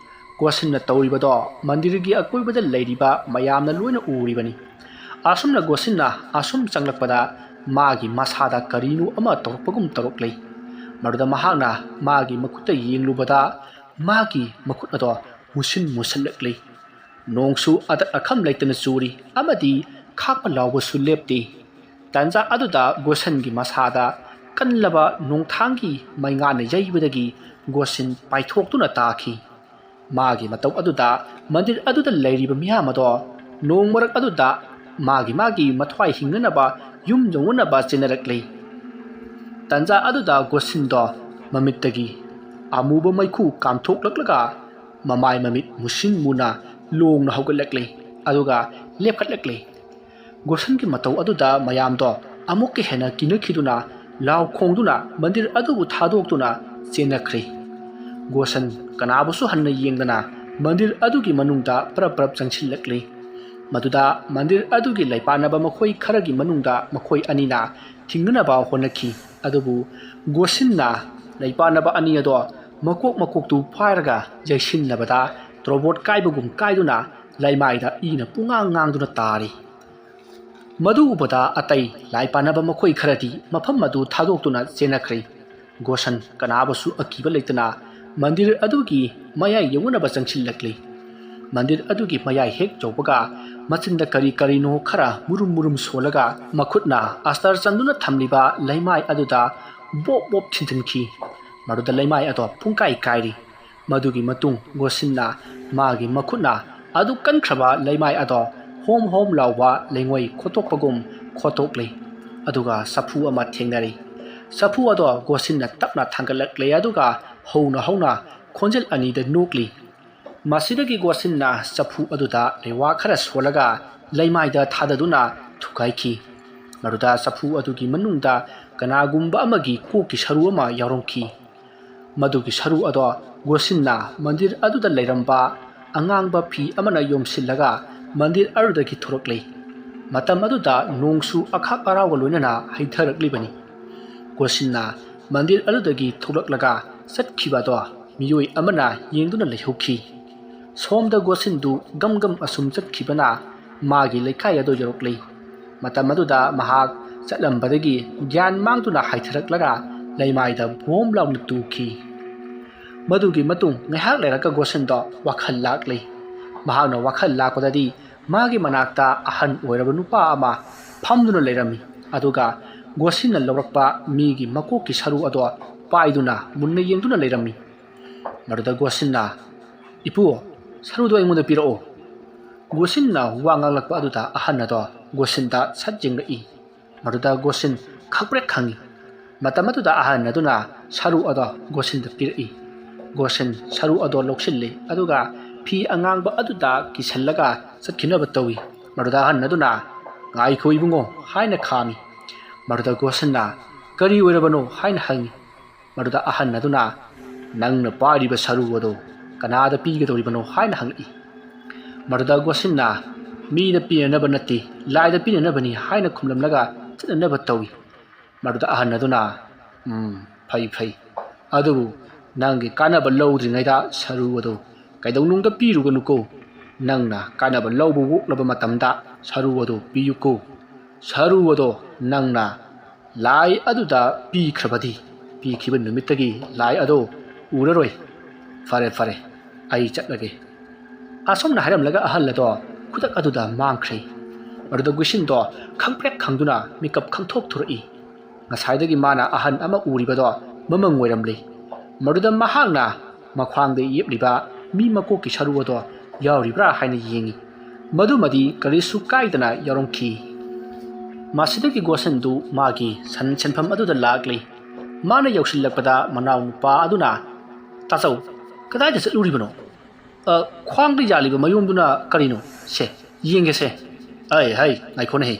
ꯒꯣꯁꯤꯟꯅ ꯇꯧꯔꯤꯕꯗꯣ ꯃꯟꯗꯤꯔꯒꯤ ꯑꯀꯣꯏꯕꯗ ꯂꯩꯔꯤꯕ ꯃꯌꯥꯝꯅ ꯂꯣꯏꯅ ꯎꯔꯤꯕꯅꯤ꯫ ꯑꯁꯨꯝꯅ ꯒꯣꯁꯤꯟꯅ ꯑꯁꯨꯝ ꯆꯪꯂꯛꯄꯗ ꯃꯥꯒꯤ ꯃꯁꯥꯗ ꯀꯔꯤꯅꯣ ꯑꯃ ꯇꯧꯔꯛꯄꯒꯨꯝ ꯇꯧꯔꯛꯂꯤ꯫ ꯃꯗꯨꯗ ꯃꯍꯥꯛꯅ ꯃꯥꯒꯤ ꯃꯈꯨꯠꯇ ꯌꯦꯡꯂꯨꯕꯗ ꯃꯥꯒꯤ ꯃꯈꯨꯠ ꯑꯗꯣ ꯃꯨꯁꯤꯜꯂꯛꯂꯤ꯫ ꯅꯣꯡꯁꯨ ꯑꯗꯛ ꯑꯈꯝ ꯂꯩꯇꯅ ꯆꯨꯔꯤ ꯑꯃꯗꯤ ꯈꯥꯛꯄ ꯂꯥꯎꯕꯁꯨ ꯂꯦꯞꯇꯦ꯫ ꯇꯥꯟꯖꯥ ꯑꯗꯨꯗ ꯒꯣꯁꯤꯟꯒꯤ ꯃꯁꯥꯗ ꯀꯟꯂꯕ ꯅꯣꯡꯊꯥꯡꯒꯤ ꯃꯩꯉꯥꯟꯅ ꯌꯩꯕꯗꯒꯤ ꯒꯣꯁꯤꯟ ꯄꯥꯏꯊꯣꯛꯇꯨꯅ ꯇꯥꯈꯤ꯫ ꯃꯥꯒꯤ ꯃꯇꯧ ꯑꯗꯨꯗ ꯃꯟꯗꯤꯔ ꯑꯗꯨꯗ ꯂꯩꯔꯤꯕ ꯃꯤꯌꯥꯝ ꯑꯗꯣ ꯅꯣꯡ ꯃꯔꯛ ꯑꯗꯨꯗ ꯃꯥꯒꯤ ꯃꯊ꯭ꯋꯥꯏ ꯍꯤꯡꯅꯅꯕ ꯌꯨꯝ ꯌꯧꯅꯅꯕ ꯆꯦꯟꯅꯔꯛꯂꯤ꯫ ꯇꯥꯟꯖꯥ ꯑꯗꯨꯗ ꯒꯣꯁꯤꯟꯗꯣ ꯃꯃꯤꯠꯇꯒꯤ ꯑꯃꯨꯕ ꯃꯩꯈꯨ ꯀꯥꯝꯊꯣꯛꯂꯛꯂꯒ ꯃꯃꯥꯏ ꯃꯃꯤꯠ ꯃꯨꯁꯤꯟ ꯃꯨꯅ ꯂꯣꯡꯅ ꯍꯧꯒꯠꯂꯛꯂꯤ ꯑꯗꯨꯒ ꯂꯦꯞꯈꯠꯂꯛꯂꯤ꯫ ꯒꯣꯁꯤꯟꯒꯤ ꯃꯇꯧ ꯑꯗꯨꯗ ꯃꯌꯥꯝꯗꯣ ꯑꯃꯨꯛꯀ ꯍꯦꯟꯅ ꯀꯤꯅꯈꯤꯗꯨꯅ ꯂꯥꯎ ꯈꯣꯡꯗꯨꯅ ꯃꯟꯗꯤꯔ ꯑꯗꯨꯕꯨ ꯊꯥꯗꯣꯛꯇꯨꯅ ꯆꯦꯟꯅꯈ꯭ꯔꯤ꯫ ꯒꯣꯁꯤꯟ ꯀꯅꯥꯕꯨꯁꯨ ꯍꯟꯅ ꯌꯦꯡꯗꯅ ꯃꯟꯗꯤꯔ ꯑꯗꯨꯒꯤ ꯃꯅꯨꯡꯗ ꯄ꯭ꯔꯞ ꯆꯪꯁꯤꯜꯂꯛꯂꯤ꯫ ꯃꯗꯨꯗ ꯃꯟꯗꯤꯔ ꯑꯗꯨꯒꯤ ꯂꯩꯄꯥꯟꯅꯕ ꯃꯈꯣꯏ ꯈꯔꯒꯤ ꯃꯅꯨꯡꯗ ꯃꯈꯣꯏ ꯑꯅꯤꯅ ꯊꯤꯡꯅꯅꯕ ꯍꯣꯠꯅꯈꯤ ꯑꯗꯨꯕꯨ ꯒꯣꯁꯤꯟꯅ ꯂꯩꯄꯥꯟꯅꯕ ꯑꯅꯤ ꯑꯗꯣ ꯃꯀꯣꯛꯇꯨ ꯐꯥꯏꯔꯒ ꯌꯩꯁꯤꯟꯅꯕꯗ ꯇꯣꯔꯕꯣꯠ ꯀꯥꯏꯕꯒꯨꯝ ꯀꯥꯏꯗꯨꯅ ꯂꯩꯃꯥꯏꯗ ꯏꯅ ꯄꯨꯡꯉꯥꯡ ꯉꯥꯡꯗꯨꯅ ꯇꯥꯔꯤ꯫ ꯃꯗꯨ ꯎꯕꯗ ꯑꯇꯩ ꯂꯥꯏꯄꯥꯟꯅꯕ ꯃꯈꯣꯏ ꯈꯔꯗꯤ ꯃꯐꯝ ꯑꯗꯨ ꯊꯥꯗꯣꯛꯇꯨꯅ ꯆꯦꯟꯅꯈ꯭ꯔꯤ꯫ ꯒꯣꯁꯤꯟ ꯀꯅꯥꯕꯨꯁꯨ ꯑꯀꯤꯕ ꯂꯩꯇꯅ ꯃꯟꯗꯤꯔ ꯑꯗꯨꯒꯤ ꯃꯌꯥꯏ ꯌꯧꯅꯅꯕ ꯆꯪꯁꯤꯜꯂꯛꯂꯤ꯫ ꯃꯟꯗꯤꯔ ꯑꯗꯨꯒꯤ ꯃꯌꯥꯏ ꯍꯦꯛ ꯌꯧꯕꯒ ꯃꯆꯤꯟꯗ ꯀꯔꯤꯅꯣ ꯈꯔ ꯃꯨꯔꯨꯝ ꯁꯣꯜꯂꯒ ꯃꯈꯨꯠꯅ ꯑꯁꯇꯔ ꯆꯟꯗꯨꯅ ꯊꯝꯂꯤꯕ ꯂꯩꯃꯥꯏ ꯑꯗꯨꯗ ꯕꯣꯞ ꯊꯤꯟꯖꯤꯟꯈꯤ꯫ ꯃꯗꯨꯗ ꯂꯩꯃꯥꯏ ꯑꯗꯣ ꯄꯨꯡꯀꯥꯏ ꯀꯥꯏꯔꯤ꯫ ꯃꯗꯨꯒꯤ ꯃꯇꯨꯡ ꯒꯣꯁꯤꯟꯅ ꯃꯥꯒꯤ ꯃꯈꯨꯠꯅ ꯑꯗꯨ ꯀꯟꯈ꯭ꯔꯕ ꯂꯩꯃꯥꯏ ꯑꯗꯣ ꯍꯣꯝ ꯂꯥꯎꯕ ꯂꯩꯉꯣꯏ ꯈꯣꯠꯇꯣꯛꯄꯒꯨꯝ ꯈꯣꯠꯇꯣꯛꯂꯤ ꯑꯗꯨꯒ ꯆꯐꯨ ꯑꯃ ꯊꯦꯡꯅꯔꯤ꯫ ꯆꯐꯨ ꯑꯗꯣ ꯒꯣꯁꯤꯟꯅ ꯇꯞꯅ ꯊꯥꯡꯒꯠꯂꯛꯂꯤ ꯑꯗꯨꯒ ꯍꯧꯅ ꯈꯣꯟꯖꯦꯜ ꯑꯅꯤꯗ ꯅꯣꯛꯂꯤ꯫ ꯃꯁꯤꯗꯒꯤ ꯒꯣꯁꯤꯟꯅ ꯆꯐꯨ ꯑꯗꯨꯗ ꯂꯩꯋꯥ ꯈꯔ ꯁꯣꯜꯂꯒ ꯂꯩꯃꯥꯏꯗ ꯊꯥꯗꯗꯨꯅ ꯊꯨꯒꯥꯏꯈꯤ꯫ ꯃꯗꯨꯗ ꯆꯐꯨ ꯑꯗꯨꯒꯤ ꯃꯅꯨꯡꯗ ꯀꯅꯥꯒꯨꯝꯕ ꯑꯃꯒꯤ ꯀꯣꯛꯀꯤ ꯁꯔꯨ ꯑꯃ ꯌꯥꯎꯔꯝꯈꯤ꯫ ꯃꯗꯨꯒꯤ ꯁꯔꯨ ꯑꯗꯣ ꯒꯣꯁꯤꯟꯅ ꯃꯟꯗꯤꯔ ꯑꯗꯨꯗ ꯂꯩꯔꯝꯕ ꯑꯉꯥꯡꯕ ꯐꯤ ꯑꯃꯅ ꯌꯣꯝꯁꯤꯜꯂꯒ ꯃꯟꯗꯤꯔ ꯑꯗꯨꯗꯒꯤ ꯊꯣꯔꯛꯂꯤ꯫ ꯃꯇꯝ ꯑꯗꯨꯗ ꯅꯣꯡꯁꯨ ꯑꯈꯥꯛ ꯑꯔꯥꯎꯒ ꯂꯣꯏꯅꯅ ꯍꯩꯊꯔꯛꯂꯤꯕꯅꯤ꯫ ꯒꯣꯁꯤꯟꯅ ꯃꯟꯗꯤꯔ ꯑꯗꯨꯗꯒꯤ ꯊꯣꯛꯂꯛꯂꯒ ꯆꯠꯈꯤꯕ ꯑꯗꯣ ꯃꯤꯑꯣꯏ ꯑꯃꯅ ꯌꯦꯡꯗꯨꯅ ꯂꯩꯍꯧꯈꯤ꯫ ꯁꯣꯝꯗ ꯒꯣꯁꯤꯟꯗꯨ ꯒꯝ ꯑꯁꯨꯝ ꯆꯠꯈꯤꯕꯅ ꯃꯥꯒꯤ ꯂꯩꯀꯥꯏ ꯑꯗꯨ ꯌꯧꯔꯛꯂꯤ꯫ ꯃꯇꯝ ꯑꯗꯨꯗ ꯃꯍꯥꯛ ꯆꯠꯂꯝꯕꯗꯒꯤ ꯒ꯭ꯌꯥꯟ ꯃꯥꯡꯗꯨꯅ ꯍꯥꯏꯊꯔꯛꯂꯒ ꯂꯩꯃꯥꯏꯗ ꯕꯣꯝ ꯂꯥꯎꯅ ꯇꯨꯈꯤ꯫ ꯃꯗꯨꯒꯤ ꯃꯇꯨꯡ ꯉꯥꯏꯍꯥꯛ ꯂꯩꯔꯒ ꯒꯣꯁꯤꯟꯗꯣ ꯋꯥꯈꯜ ꯂꯥꯛꯂꯤ꯫ ꯃꯍꯥꯛꯅ ꯋꯥꯈꯜ ꯂꯥꯛꯄꯗꯗꯤ ꯃꯥꯒꯤ ꯃꯅꯥꯛꯇ ꯑꯍꯟ ꯑꯣꯏꯔꯕ ꯅꯨꯄꯥ ꯑꯃ ꯐꯝꯗꯨꯅ ꯂꯩꯔꯝꯃꯤ ꯑꯗꯨꯒ ꯒꯣꯁꯤꯟꯅ ꯂꯧꯔꯛꯄ ꯃꯤꯒꯤ ꯃꯀꯣꯛꯀꯤ ꯁꯔꯨ ꯑꯗꯣ ꯄꯥꯏꯗꯨꯅ ꯃꯨꯟꯅ ꯌꯦꯡꯗꯨꯅ ꯂꯩꯔꯝꯃꯤ꯫ ꯃꯗꯨꯗ ꯒꯣꯁꯤꯟꯅ "ꯏꯄꯨ, ꯁꯔꯨꯗꯣ ꯑꯩꯉꯣꯟꯗ ꯄꯤꯔꯛꯑꯣ." ꯒꯣꯁꯤꯟꯅ ꯋꯥ ꯉꯥꯡꯂꯛꯄ ꯑꯗꯨꯗ ꯑꯍꯟ ꯑꯗꯣ ꯒꯣꯁꯤꯟꯗ ꯁꯠ ꯌꯦꯡꯂꯛꯏ꯫ ꯃꯗꯨꯗ ꯒꯣꯁꯤꯟ ꯈꯪꯄ꯭ꯔꯦꯛ ꯈꯪꯉꯤ꯫ ꯃꯇꯝ ꯑꯗꯨꯗ ꯑꯍꯟ ꯑꯗꯨꯅ ꯁꯔꯨ ꯑꯗꯣ ꯒꯣꯁꯤꯟꯗ ꯄꯤꯔꯛꯏ꯫ ꯒꯣꯁꯤꯟ ꯁꯔꯨ ꯑꯗꯣ ꯂꯧꯁꯤꯜꯂꯤ ꯑꯗꯨꯒ ꯐꯤ ꯑꯉꯥꯡꯕ ꯑꯗꯨꯗ ꯀꯤꯁꯜꯂꯒ ꯆꯠꯈꯤꯅꯕ ꯇꯧꯏ꯫ ꯃꯗꯨꯗ ꯑꯍꯟ ꯑꯗꯨꯅ "ꯉꯥꯏꯈꯣ ꯏꯕꯨꯡꯉꯣ" ꯍꯥꯏꯅ ꯈꯥꯝꯃꯤ꯫ ꯃꯗꯨꯗ ꯒꯣꯁꯤꯟꯅ "ꯀꯔꯤ ꯑꯣꯏꯔꯕꯅꯣ?" ꯍꯥꯏꯅ ꯍꯪꯉꯤ꯫ ꯃꯗꯨꯗ ꯑꯍꯟ ꯑꯗꯨꯅ "ꯅꯪꯅ ꯄꯥꯏꯔꯤꯕ ꯁꯔꯨ ꯑꯗꯣ ꯀꯅꯥꯗ ꯄꯤꯒꯗꯧꯔꯤꯕꯅꯣ?" ꯍꯥꯏꯅ ꯍꯪꯂꯛꯏ꯫ ꯃꯗꯨꯗ ꯒꯣꯁꯤꯟꯅ "ꯃꯤꯗ ꯄꯤꯅꯅꯕ ꯅꯠꯇꯦ, ꯂꯥꯏꯗ ꯄꯤꯅꯅꯕꯅꯤ" ꯍꯥꯏꯅ ꯈꯨꯝꯂꯝꯂꯒ ꯆꯠꯅꯅꯕ ꯇꯧꯏ꯫ ꯃꯗꯨꯗ ꯑꯍꯟ ꯑꯗꯨꯅ ꯐꯩ. ꯑꯗꯨꯕꯨ ꯅꯪꯒꯤ ꯀꯥꯟꯅꯕ ꯂꯧꯗ꯭ꯔꯤꯉꯩꯗ ꯁꯔꯨ ꯑꯗꯣ ꯀꯩꯗꯧꯅꯨꯡꯗ ꯄꯤꯔꯨꯒꯅꯨꯀꯣ꯫ ꯅꯪꯅ ꯀꯥꯟꯅꯕ ꯂꯧꯕ ꯑꯣꯛꯂꯕ ꯃꯇꯝꯗ ꯁꯔꯨ ꯑꯗꯣ ꯄꯤꯌꯨꯀꯣ꯫ ꯁꯔꯨ ꯑꯗꯣ ꯅꯪꯅ ꯂꯥꯏ ꯑꯗꯨꯗ ꯄꯤꯈ꯭ꯔꯕꯗꯤ ꯄꯤꯈꯤꯕ ꯅꯨꯃꯤꯠꯇꯒꯤ ꯂꯥꯏ ꯑꯗꯣ ꯎꯔꯔꯣꯏ꯫ ꯐꯔꯦ, ꯑꯩ ꯆꯠꯂꯒꯦ." ꯑꯁꯨꯝꯅ ꯍꯥꯏꯔꯝꯂꯒ ꯑꯍꯜ ꯑꯗꯣ ꯈꯨꯗꯛ ꯑꯗꯨꯗ ꯃꯥꯡꯈ꯭ꯔꯦ꯫ ꯃꯗꯨꯗ ꯒꯣꯁꯤꯟꯗꯣ ꯈꯪꯄ꯭ꯔꯦꯛ ꯈꯪꯗꯨꯅ ꯃꯤꯀꯞ ꯈꯪꯊꯣꯛꯊꯣꯔꯛꯏ꯫ ꯉꯁꯥꯏꯗꯒꯤ ꯃꯥꯅ ꯑꯍꯟ ꯑꯃ ꯎꯔꯤꯕꯗꯣ ꯃꯃꯪ ꯑꯣꯏꯔꯝꯂꯤ꯫ ꯃꯗꯨꯗ ꯃꯍꯥꯛꯅ ꯃꯈ꯭ꯋꯥꯡꯗ ꯌꯦꯞꯂꯤꯕ ꯃꯤ ꯃꯀꯣꯛꯀꯤ ꯁꯔꯨ ꯑꯗꯣ ꯌꯥꯎꯔꯤꯕ꯭ꯔꯥ ꯍꯥꯏꯅ ꯌꯦꯡꯉꯤ꯫ ꯃꯗꯨꯃꯗꯤ ꯀꯔꯤꯁꯨ ꯀꯥꯏꯗꯅ ꯌꯥꯎꯔꯝꯈꯤ꯫ ꯃꯁꯤꯗꯒꯤ ꯒꯣꯁꯤꯟꯗꯨ ꯃꯥꯒꯤ ꯁꯟ ꯁꯦꯟꯐꯝ ꯑꯗꯨꯗ ꯂꯥꯛꯂꯤ꯫ ꯃꯥꯅ ꯌꯧꯁꯤꯜꯂꯛꯄꯗ ꯃꯅꯥꯎ ꯅꯨꯄꯥ ꯑꯗꯨꯅ "ꯇꯥꯆꯧ, ꯀꯗꯥꯏꯗ ꯆꯠꯂꯨꯔꯤꯕꯅꯣ? ꯈ꯭ꯋꯥꯡꯗ ꯌꯥꯜꯂꯤꯕ ꯃꯌꯣꯝꯗꯨꯅ ꯀꯔꯤꯅꯣ? ꯁꯦ ꯌꯦꯡꯒꯦꯁꯦ." "ꯍꯩ, ꯉꯥꯏꯈꯣꯅꯦꯍꯦ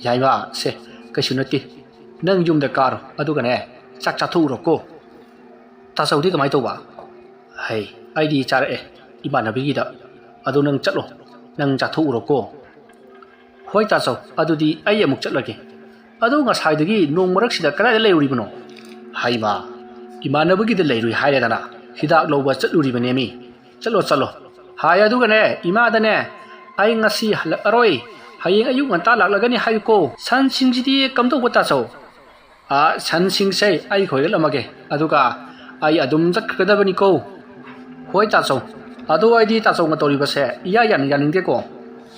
ꯌꯥꯏꯃ, ꯁꯦ ꯀꯩꯁꯨ ꯅꯠꯇꯦ. ꯅꯪ ꯌꯨꯝꯗ ꯀꯥꯔꯣ ꯑꯗꯨꯒꯅꯦ ꯆꯥꯛ ꯆꯥꯊꯣꯛꯎꯔꯣꯀꯣ." "ꯇꯥꯆꯧꯗꯤ ꯀꯃꯥꯏ ꯇꯧꯕ?" "ꯑꯩꯗꯤ ꯆꯥꯔꯛꯑꯦ ꯏꯃꯥꯟꯅꯕꯤꯒꯤꯗ. ꯑꯗꯣ ꯅꯪ ꯆꯠꯂꯣ, ꯅꯪ ꯆꯥꯊꯣꯛꯎꯔꯣꯀꯣ." "ꯍꯣꯏ ꯇꯥꯆꯧ, ꯑꯗꯨꯗꯤ ꯑꯩ ꯑꯃꯨꯛ ꯆꯠꯂꯒꯦ. ꯑꯗꯣ ꯉꯁꯥꯏꯗꯒꯤ ꯅꯣꯡ ꯃꯔꯛꯁꯤꯗ ꯀꯗꯥꯏꯗ ꯂꯩꯔꯨꯔꯤꯕꯅꯣ?" "ꯍꯩꯃꯥ, ꯏꯃꯥꯟꯅꯕꯒꯤꯗ ꯂꯩꯔꯨꯏ ꯍꯥꯏꯔꯦꯗꯅ ꯍꯤꯗꯥꯛ ꯂꯧꯕ ꯆꯠꯂꯨꯔꯤꯕꯅꯦꯃꯤ. ꯆꯠꯂꯣ." ꯍꯥꯏ ꯑꯗꯨꯒꯅꯦ ꯏꯃꯥꯗꯅꯦ ꯑꯩ ꯉꯁꯤ ꯍꯜꯂꯛꯑꯔꯣꯏ ꯍꯌꯦꯡ ꯑꯌꯨꯛ ꯉꯟꯇꯥ ꯂꯥꯛꯂꯒꯅꯤ ꯍꯥꯏꯌꯨꯀꯣ ꯁꯟꯁꯤꯡꯁꯤꯗꯤ ꯀꯝꯗꯧꯕ ꯇꯥꯆꯧ ꯁꯟꯁꯤꯡꯁꯦ ꯑꯩ ꯈꯣꯏꯒꯠꯂꯝꯃꯒꯦ ꯑꯗꯨꯒ ꯑꯩ ꯑꯗꯨꯝ ꯆꯠꯈ꯭ꯔꯒꯗꯕꯅꯤꯀꯣ ꯍꯣꯏ ꯇꯥꯆꯧ ꯑꯗꯣ ꯑꯩꯗꯤ ꯇꯥꯆꯧꯅ ꯇꯧꯔꯤꯕꯁꯦ ꯏꯌꯥ ꯌꯥꯅꯤꯡꯗꯦꯀꯣ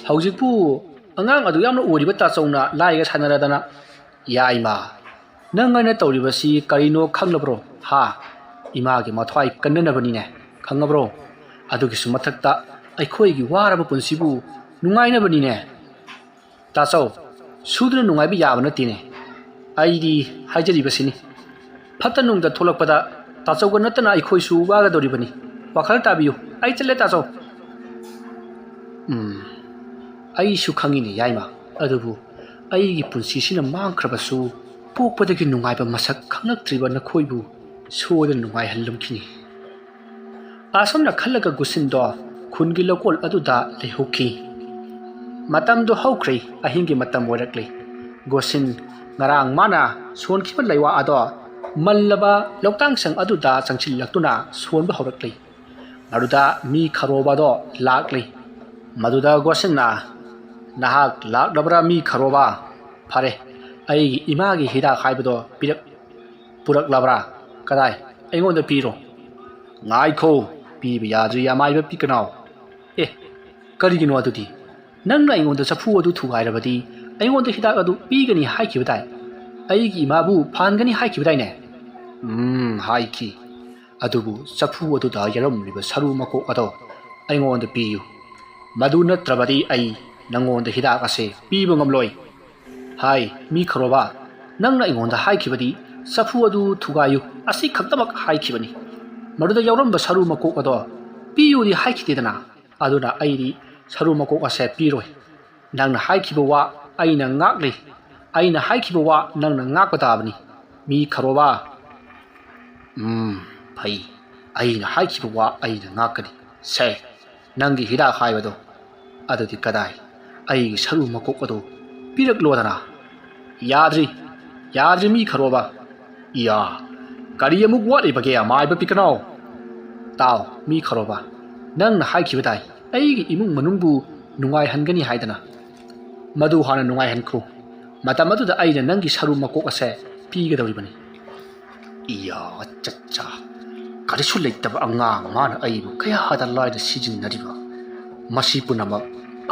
ꯍꯧꯖꯤꯛꯄꯨ ꯑꯉꯥꯡ ꯑꯗꯨ ꯌꯥꯝꯅ ꯑꯣꯏꯔꯤꯕ ꯇꯥꯆꯧꯅ ꯂꯥꯏꯒ ꯁꯥꯟꯅꯔꯗꯅ ꯌꯥꯏꯃ ꯅꯪ ꯑꯩꯅ ꯇꯧꯔꯤꯕꯁꯤ ꯀꯔꯤꯅꯣ ꯈꯪꯂꯕ꯭ꯔꯣ ꯍꯥ ꯏꯃꯥꯒꯤ ꯃꯊ꯭ꯋꯥꯏ ꯀꯟꯅꯅꯕꯅꯤꯅꯦ ꯈꯪꯉꯕ꯭ꯔꯣ ꯑꯗꯨꯒꯤꯁꯨ ꯃꯊꯛꯇ ꯑꯩꯈꯣꯏꯒꯤ ꯋꯥꯔꯕ ꯄꯨꯟꯁꯤꯕꯨ ꯅꯨꯡꯉꯥꯏꯅꯕꯅꯤꯅꯦ ꯇꯥꯆꯧ ꯁꯨꯗꯅ ꯅꯨꯡꯉꯥꯏꯕ ꯌꯥꯕ ꯅꯠꯇꯦꯅꯦ ꯑꯩꯗꯤ ꯍꯥꯏꯖꯔꯤꯕꯁꯤꯅꯤ ꯐꯠꯇ ꯅꯨꯡꯗ ꯊꯣꯛꯂꯛꯄꯗ ꯇꯥꯆꯧꯒ ꯅꯠꯇꯅ ꯑꯩꯈꯣꯏꯁꯨ ꯋꯥꯒꯗꯧꯔꯤꯕꯅꯤ ꯋꯥꯈꯜ ꯇꯥꯕꯤꯌꯨ ꯑꯩ ꯆꯠꯂꯦ ꯇꯥꯆꯧ ꯑꯩꯁꯨ ꯈꯪꯉꯤꯅꯦ ꯌꯥꯏꯃ ꯑꯗꯨꯕꯨ ꯑꯩꯒꯤ ꯄꯨꯟꯁꯤꯁꯤꯅ ꯃꯥꯡꯈ꯭ꯔꯕꯁꯨ ꯄꯣꯛꯄꯗꯒꯤ ꯅꯨꯡꯉꯥꯏꯕ ꯃꯁꯛ ꯈꯪꯂꯛꯇ꯭ꯔꯤꯕ ꯅꯈꯣꯏꯕꯨ ꯁꯣꯏꯗꯅ ꯅꯨꯡꯉꯥꯏꯍꯜꯂꯝꯈꯤꯅꯤ ꯑꯁꯨꯝꯅ ꯈꯜꯂꯒ ꯒꯨꯁꯤꯟꯗꯣ ꯈꯨꯟꯒꯤ ꯂꯧꯀꯣꯜ ꯑꯗꯨꯗ ꯂꯩꯍꯧꯈꯤ ꯃꯇꯝꯗꯨ ꯍꯧꯈ꯭ꯔꯦ ꯑꯍꯤꯡꯒꯤ ꯃꯇꯝ ꯑꯣꯏꯔꯛꯂꯦ ꯒꯣꯁꯤꯟ ꯉꯔꯥꯡ ꯃꯥꯅ ꯁꯣꯟꯈꯤꯕ ꯂꯩꯋꯥ ꯑꯗꯣ ꯃꯜꯂꯕ ꯂꯧꯇꯥꯡꯁꯪ ꯑꯗꯨꯗ ꯆꯪꯁꯤꯜꯂꯛꯇꯨꯅ ꯁꯣꯟꯕ ꯍꯧꯔꯛꯂꯤ ꯃꯗꯨꯗ ꯃꯤ ꯈꯔꯣꯕꯗꯣ ꯂꯥꯛꯂꯤ ꯃꯗꯨꯗ ꯒꯣꯁꯤꯟꯅ ꯅꯍꯥꯛ ꯂꯥꯛꯂꯕ꯭ꯔꯥ ꯃꯤ ꯈꯔꯣꯕ ꯐꯔꯦ ꯑꯩꯒꯤ ꯏꯃꯥꯒꯤ ꯍꯤꯗꯥꯛ ꯍꯥꯏꯕꯗꯣ ꯄꯨꯔꯛꯂꯕ꯭ꯔꯥ ꯀꯗꯥꯏ ꯑꯩꯉꯣꯟꯗ ꯄꯤꯔꯣ ꯉꯥꯏꯈꯣ ꯄꯤꯕ ꯌꯥꯗ꯭ꯔꯤ ꯑꯃꯥꯏꯕ ꯄꯤꯀꯅꯥꯎ ꯀꯔꯤꯒꯤꯅꯣ ꯑꯗꯨꯗꯤ ꯅꯪꯅ ꯑꯩꯉꯣꯟꯗ ꯆꯐꯨ ꯑꯗꯨ ꯊꯨꯒꯥꯏꯔꯕꯗꯤ ꯑꯩꯉꯣꯟꯗ ꯍꯤꯗꯥꯛ ꯑꯗꯨ ꯄꯤꯒꯅꯤ ꯍꯥꯏꯈꯤꯕꯗꯥꯏ ꯑꯩꯒꯤ ꯏꯃꯥꯕꯨ ꯐꯍꯟꯒꯅꯤ ꯍꯥꯏꯈꯤꯕꯗꯥꯏꯅꯦ ꯍꯥꯏꯈꯤ ꯑꯗꯨꯕꯨ ꯆꯐꯨ ꯑꯗꯨꯗ ꯌꯥꯎꯔꯝꯂꯤꯕ ꯁꯔꯨ ꯃꯀꯣꯛ ꯑꯗꯣ ꯑꯩꯉꯣꯟꯗ ꯄꯤꯌꯨ ꯃꯗꯨ ꯅꯠꯇ꯭ꯔꯕꯗꯤ ꯑꯩ ꯅꯪꯉꯣꯟꯗ ꯍꯤꯗꯥꯛ ꯑꯁꯦ ꯄꯤꯕ ꯉꯝꯂꯣꯏ ꯍꯥꯏ ꯃꯤ ꯈꯔꯣꯕ ꯅꯪꯅ ꯑꯩꯉꯣꯟꯗ ꯍꯥꯏꯈꯤꯕꯗꯤ ꯆꯐꯨ ꯑꯗꯨ ꯊꯨꯒꯥꯏꯌꯨ ꯑꯁꯤ ꯈꯛꯇꯃꯛ ꯍꯥꯏꯈꯤꯕꯅꯤ ꯃꯗꯨꯗ ꯌꯥꯎꯔꯝꯕ ꯁꯔꯨ ꯃꯀꯣꯛ ꯑꯗꯣ ꯄꯤꯌꯨꯗꯤ ꯍꯥꯏꯈꯤꯗꯦꯗꯅ ꯑꯗꯨꯅ ꯑꯩꯗꯤ ꯁꯔꯨ ꯃꯀꯣꯛ ꯑꯁꯦ ꯄꯤꯔꯣꯏ ꯅꯪꯅ ꯍꯥꯏꯈꯤꯕ ꯋꯥ ꯑꯩꯅ ꯉꯥꯛꯂꯤ ꯑꯩꯅ ꯍꯥꯏꯈꯤꯕ ꯋꯥ ꯅꯪꯅ ꯉꯥꯛꯄ ꯇꯥꯕꯅꯤ ꯃꯤ ꯈꯔꯣꯕ ꯐꯩ ꯑꯩꯅ ꯍꯥꯏꯈꯤꯕ ꯋꯥ ꯑꯩꯅ ꯉꯥꯛꯀꯅꯤ ꯁꯦ ꯅꯪꯒꯤ ꯍꯤꯗꯥꯛ ꯍꯥꯏꯕꯗꯣ ꯑꯗꯨꯗꯤ ꯀꯗꯥꯏ ꯑꯩꯒꯤ ꯁꯔꯨ ꯃꯀꯣꯛ ꯑꯗꯨ ꯄꯤꯔꯛꯂꯣꯗꯅ ꯌꯥꯗ꯭ꯔꯤ ꯃꯤ ꯈꯔꯣꯕ ꯏꯌꯥ ꯀꯔꯤ ꯑꯃꯨꯛ ꯋꯥꯠꯂꯤꯕꯒꯦ ꯑꯃꯥꯏꯕ ꯄꯤꯀꯅꯥꯎ ꯇꯥꯎ ꯃꯤ ꯈꯔꯣꯕ ꯅꯪꯅ ꯍꯥꯏꯈꯤꯕꯗꯥꯏ ꯑꯩꯒꯤ ꯏꯃꯨꯡ ꯃꯅꯨꯡꯕꯨ ꯅꯨꯡꯉꯥꯏꯍꯟꯒꯅꯤ ꯍꯥꯏꯗꯅ ꯃꯗꯨ ꯍꯥꯟꯅ ꯅꯨꯡꯉꯥꯏꯍꯟꯈꯣ ꯃꯇꯝ ꯑꯗꯨꯗ ꯑꯩꯅ ꯅꯪꯒꯤ ꯁꯔꯨ ꯃꯀꯣꯛ ꯑꯁꯦ ꯄꯤꯒꯗꯧꯔꯤꯕꯅꯤ ꯏꯌꯥ ꯆꯠꯆꯥ ꯀꯔꯤꯁꯨ ꯂꯩꯇꯕ ꯑꯉꯥꯡ ꯃꯥꯅ ꯑꯩꯕꯨ ꯀꯌꯥꯗ ꯂꯥꯏꯅ ꯁꯤꯖꯤꯟꯅꯔꯤꯕ ꯃꯁꯤ ꯄꯨꯝꯅꯃꯛ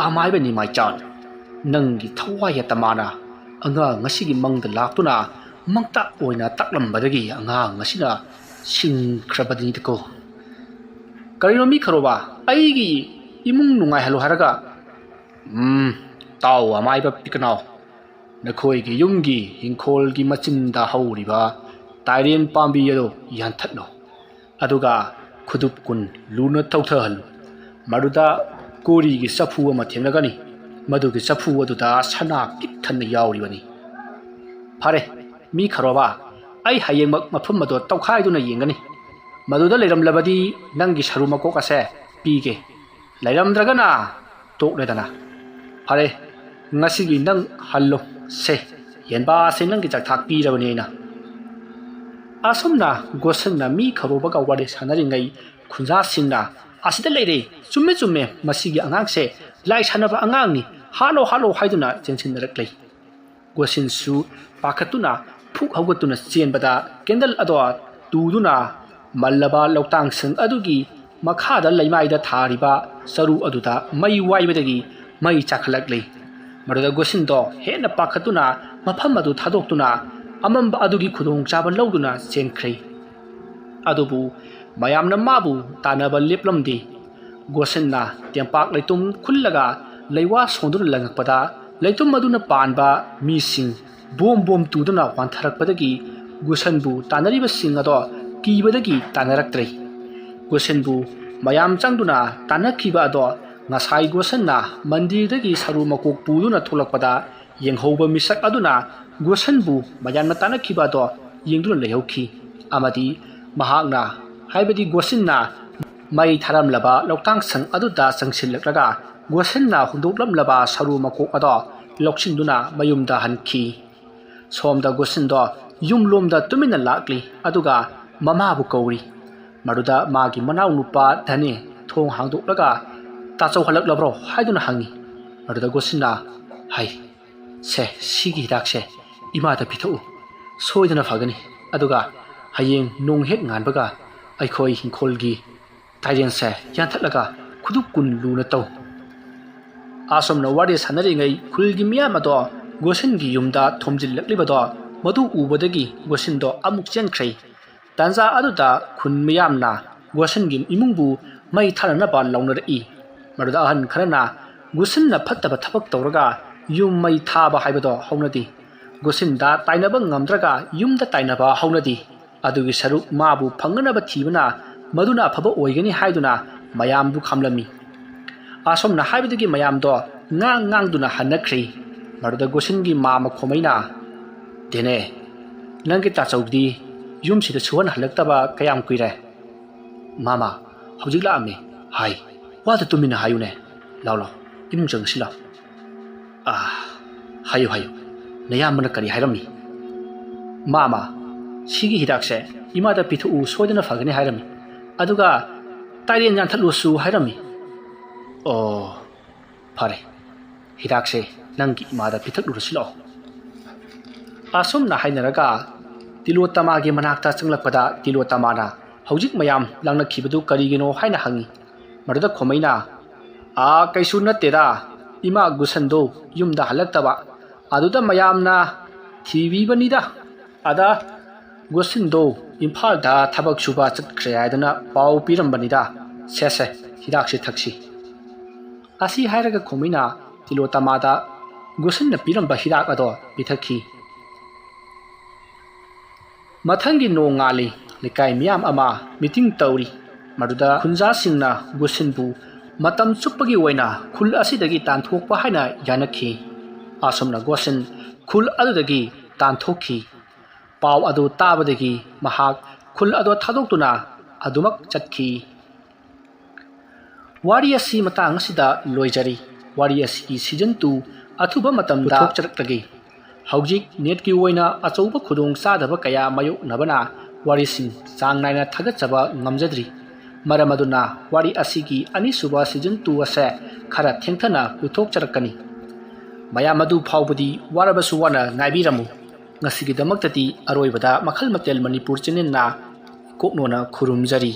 ꯑꯃꯥꯏꯕ ꯅꯤꯃꯥꯏꯆꯥꯟ ꯅꯪꯒꯤ ꯊꯋꯥꯏ ꯌꯥꯇꯃꯥꯅ ꯑꯉꯥꯡ ꯉꯁꯤꯒꯤ ꯃꯪꯗ ꯂꯥꯛꯇꯨꯅ ꯃꯪꯇꯥꯛ ꯑꯣꯏꯅ ꯇꯥꯛꯂꯝꯕꯗꯒꯤ ꯑꯉꯥꯡ ꯑꯁꯤꯅ ꯁꯤꯡꯈ꯭ꯔꯕꯅꯤꯗꯀꯣ ꯀꯔꯤꯅꯣ ꯃꯤ ꯈꯔꯣꯕ ꯑꯩꯒꯤ ꯏꯃꯨꯡ ꯅꯨꯡꯉꯥꯏꯍꯜꯂꯣ ꯍꯥꯏꯔꯒ ꯇꯥꯎ ꯑꯃꯥꯏꯕ ꯄꯤꯀꯅꯥꯎ ꯅꯈꯣꯏꯒꯤ ꯌꯨꯝꯒꯤ ꯏꯪꯈꯣꯜꯒꯤ ꯃꯆꯤꯟꯗ ꯍꯧꯔꯤꯕ ꯇꯥꯏꯔꯦꯟ ꯄꯥꯝꯕꯤ ꯑꯗꯨ ꯌꯥꯟꯊꯠꯂꯨ ꯑꯗꯨꯒ ꯈꯨꯗꯨꯞ 10 ꯂꯨꯅ ꯇꯧꯊꯍꯜꯂꯨ ꯃꯗꯨꯗ ꯀꯣꯔꯤꯒꯤ ꯆꯐꯨ ꯑꯃ ꯊꯦꯡꯅꯒꯅꯤ ꯃꯗꯨꯒꯤ ꯆꯐꯨ ꯑꯗꯨꯗ ꯁꯅꯥ ꯄꯤꯛꯊꯟꯅ ꯌꯥꯎꯔꯤꯕꯅꯤ ꯐꯔꯦ ꯃꯤ ꯈꯔꯣꯕ ꯑꯩ ꯍꯌꯦꯡꯃꯛ ꯃꯐꯝ ꯑꯗꯨ ꯇꯧꯈꯥꯏꯗꯨꯅ ꯌꯦꯡꯒꯅꯤ ꯃꯗꯨꯗ ꯂꯩꯔꯝꯂꯕꯗꯤ ꯅꯪꯒꯤ ꯁꯔꯨ ꯃꯀꯣꯛ ꯑꯁꯦ ꯄꯤꯒꯦ ꯂꯩꯔꯝꯗ꯭ꯔꯒꯅ ꯇꯣꯛꯂꯦꯗꯅ ꯐꯔꯦ ꯉꯁꯤꯒꯤ ꯅꯪ ꯍꯜꯂꯣ ꯁꯦ ꯌꯦꯟꯕꯥꯁꯦ ꯅꯪꯒꯤ ꯆꯥꯛꯊꯥꯛ ꯄꯤꯔꯕꯅꯤ ꯑꯩꯅ ꯑꯁꯨꯝꯅ ꯒꯣꯁꯟꯅ ꯃꯤ ꯈꯔꯣꯕꯒ ꯋꯥꯔꯤ ꯁꯥꯟꯅꯔꯤꯉꯩ ꯈꯨꯟꯖꯥꯁꯤꯡꯅ ꯑꯁꯤꯗ ꯂꯩꯔꯦ ꯆꯨꯝꯃꯦ ꯃꯁꯤꯒꯤ ꯑꯉꯥꯡꯁꯦ ꯂꯥꯏ ꯁꯥꯟꯅꯕ ꯑꯉꯥꯡꯅꯤ ꯍꯥꯠꯂꯣ ꯍꯥꯏꯗꯨꯅ ꯆꯦꯟꯁꯤꯟꯅꯔꯛꯂꯤ ꯒꯣꯁꯤꯟꯁꯨ ꯄꯥꯈꯠꯇꯨꯅ ꯐꯨꯛ ꯍꯧꯒꯠꯇꯨꯅ ꯆꯦꯟꯕꯗ ꯀꯦꯟꯗꯜ ꯑꯗꯣ ꯇꯨꯗꯨꯅ ꯃꯜꯂꯕ ꯂꯧꯇꯥꯡꯁꯪ ꯑꯗꯨꯒꯤ ꯃꯈꯥꯗ ꯂꯩꯃꯥꯏꯗ ꯊꯥꯔꯤꯕ ꯆꯔꯨ ꯑꯗꯨꯗ ꯃꯩ ꯋꯥꯏꯕꯗꯒꯤ ꯃꯩ ꯆꯥꯈꯠꯂꯛꯂꯤ ꯃꯗꯨꯗ ꯒꯣꯁꯤꯟꯗꯣ ꯍꯦꯟꯅ ꯄꯥꯈꯠꯇꯨꯅ ꯃꯐꯝ ꯑꯗꯨ ꯊꯥꯗꯣꯛꯇꯨꯅ ꯑꯃꯝꯕ ꯑꯗꯨꯒꯤ ꯈꯨꯗꯣꯡꯆꯥꯕ ꯂꯧꯗꯨꯅ ꯆꯦꯟꯈ꯭ꯔꯦ ꯑꯗꯨꯕꯨ ꯃꯌꯥꯝꯅ ꯃꯥꯕꯨ ꯇꯥꯟꯅꯕ ꯂꯦꯞꯂꯝꯗꯦ ꯒꯣꯁꯤꯟꯅ ꯇꯦꯝꯄꯥꯛ ꯂꯩꯇꯨꯝ ꯈꯨꯜꯂꯒ ꯂꯩꯋꯥ ꯁꯣꯟꯗꯨꯅ ꯂꯪꯉꯛꯄꯗ ꯂꯩꯇꯨꯝ ꯑꯗꯨꯅ ꯄꯥꯟꯕ ꯃꯤꯁꯤꯡ ꯕꯣꯝ ꯇꯨꯗꯨꯅ ꯋꯥꯟꯊꯔꯛꯄꯗꯒꯤ ꯒꯣꯁꯟꯕꯨ ꯇꯥꯟꯅꯔꯤꯕꯁꯤꯡ ꯑꯗꯣ ꯀꯤꯕꯗꯒꯤ ꯇꯥꯟꯅꯔꯛꯇ꯭ꯔꯦ ꯒꯣꯁꯟꯕꯨ ꯃꯌꯥꯝ ꯆꯪꯗꯨꯅ ꯇꯥꯟꯅꯈꯤꯕ ꯑꯗꯣ ꯉꯁꯥꯏ ꯒꯣꯁꯟꯅ ꯃꯟꯗꯤꯔꯗꯒꯤ ꯁꯔꯨ ꯃꯀꯣꯛ ꯄꯨꯗꯨꯅ ꯊꯣꯛꯂꯛꯄꯗ ꯌꯦꯡꯍꯧꯕ ꯃꯤꯁꯛ ꯑꯗꯨꯅ ꯒꯣꯁꯟꯕꯨ ꯃꯌꯥꯝꯅ ꯇꯥꯟꯅꯈꯤꯕ ꯑꯗꯣ ꯌꯦꯡꯗꯨꯅ ꯂꯩꯍꯧꯈꯤ ꯑꯃꯗꯤ ꯃꯍꯥꯛꯅ ꯍꯥꯏꯕꯗꯤ ꯒꯣꯁꯤꯟꯅ ꯃꯩ ꯊꯥꯔꯝꯂꯕ ꯂꯧꯇꯥꯡꯁꯪ ꯑꯗꯨꯗ ꯆꯪꯁꯤꯜꯂꯛꯂꯒ ꯒꯣꯁꯟꯅ ꯍꯨꯟꯗꯣꯛꯂꯝꯂꯕ ꯁꯔꯨ ꯃꯀꯣꯛ ꯑꯗꯣ ꯂꯧꯁꯤꯟꯗꯨꯅ ꯃꯌꯨꯝꯗ ꯍꯟꯈꯤ ꯁꯣꯝꯗ ꯒꯣꯁꯤꯟꯗꯣ ꯌꯨꯝꯂꯣꯝꯗ ꯇꯨꯃꯤꯟꯅ ꯂꯥꯛꯂꯤ ꯑꯗꯨꯒ ꯃꯃꯥꯕꯨ ꯀꯧꯔꯤ ꯃꯗꯨꯗ ꯃꯥꯒꯤ ꯃꯅꯥꯎꯅꯨꯄꯥ ꯙꯅꯦ ꯊꯣꯡ ꯍꯥꯡꯗꯣꯛꯂꯒ ताचौ हलक्लब्रो हाइदुना हंगी मरुदा गोसिना हाय से सिगी हिदाकसे इमादा पिथौ सोइदना फगनी अदुगा हयेंग नोंग हेक nganbaga अखोई हिंखोलगी ताइजेन से यानथलगा खुदु कुन लुना तौ आसमना वारी सानरिङै खुलगी मियाम अदो गोसिनगी युमदा थोमजिल्लक्लिबदो मदु उबदगी गोसिनदो अमुक चेनख्रै तांजा अदुदा खुन मियामना गोसिनगी इमुंगबु मै थारनबा लौनरई मरुदा अहन खरना गोसिनना फत्तबा थबक तौरगा युम मै थाबा हाइबदो हौनदी गोसिनदा ताइनबा ngamdraga युमदा ताइनबा हौनदी अदुगी सरुक माबु फंगनबा थीबना मदुना अफबा ओइगनी हाइदुना मयामबु खामलमी आसमना हाइबदगी मयामदो ngang हनख्रै मरुदा गोसिनगी मामा खोमैना देने नंगी ताचौदी युमसिदा सुहन हलक्तबा कयाम कुइरे मामा हौजिक लाअमे हाय वादा तुमिना हायुने लाउ लाउ इनुं जंगसिला हायु नयामना करी हाइरमी मामा सिगी हिदाकसे इमादा पिथु सोइदना फगने हाइरमी अदुगा ताइरेन यानथलुसु हाइरमी ओ फरे हिदाकसे नंगी इमादा पिथकलुरसिलो आसमना हाइनरगा तिलोत्तमागे मनाक्ता चंगलकपदा तिलोत्तमाना हौजिक मयाम लांगनखिबदु करिगिनो हाइना हंगी मरुदा खोमैना कैसु नत्तेदा इमा गुसंदो युमदा हलक्तबा अदुदा मयामना थीबीबनीदा अदा गोसिंदो इम्फालदा थबक सुबा चटख्रे हाइदना पाउ पिरंबनीदा सेसे हिदाकसे थक्सी असी हाइरगा खोमैना तिलोत्तमादा गोसिनना पिरंबा हिदाक अदो पिथखी मथंगी नोंगाली लेकाई मियाम अमा मीटिंग तौरी मरुदा खुंजा सिंगना गोसिनबु मतम चुप्पगी ओइना खुल असिदगी तानथोकपा हाइना यानखी आसमना गोसिन खुल अदुदगी तानथोखी पाव अदु ताबदगी महाक खुल अदो थादोक्तुना अदुमक चटखी वारी असि मतंग असिदा लोइजरी वारी असि सीजन 2 अथुबा मतमदा थोकचरक्तगी हौजिक नेटकी ओइना अचौबा खुदोंग चादबा कया मायोक्नबना वारीसिंग चांग नाइना थगचबा ngamjadri मरम अदुना वारी असिगी अनिसुबा सीजन 2 असे खरा थेंथना पुथोकचरक्कनी मयाम अदु फाउबदी वारबसु वाना नाइबिरमु ngasigidamakti aroibada makhal matel manipur channel na koknona khurumjari।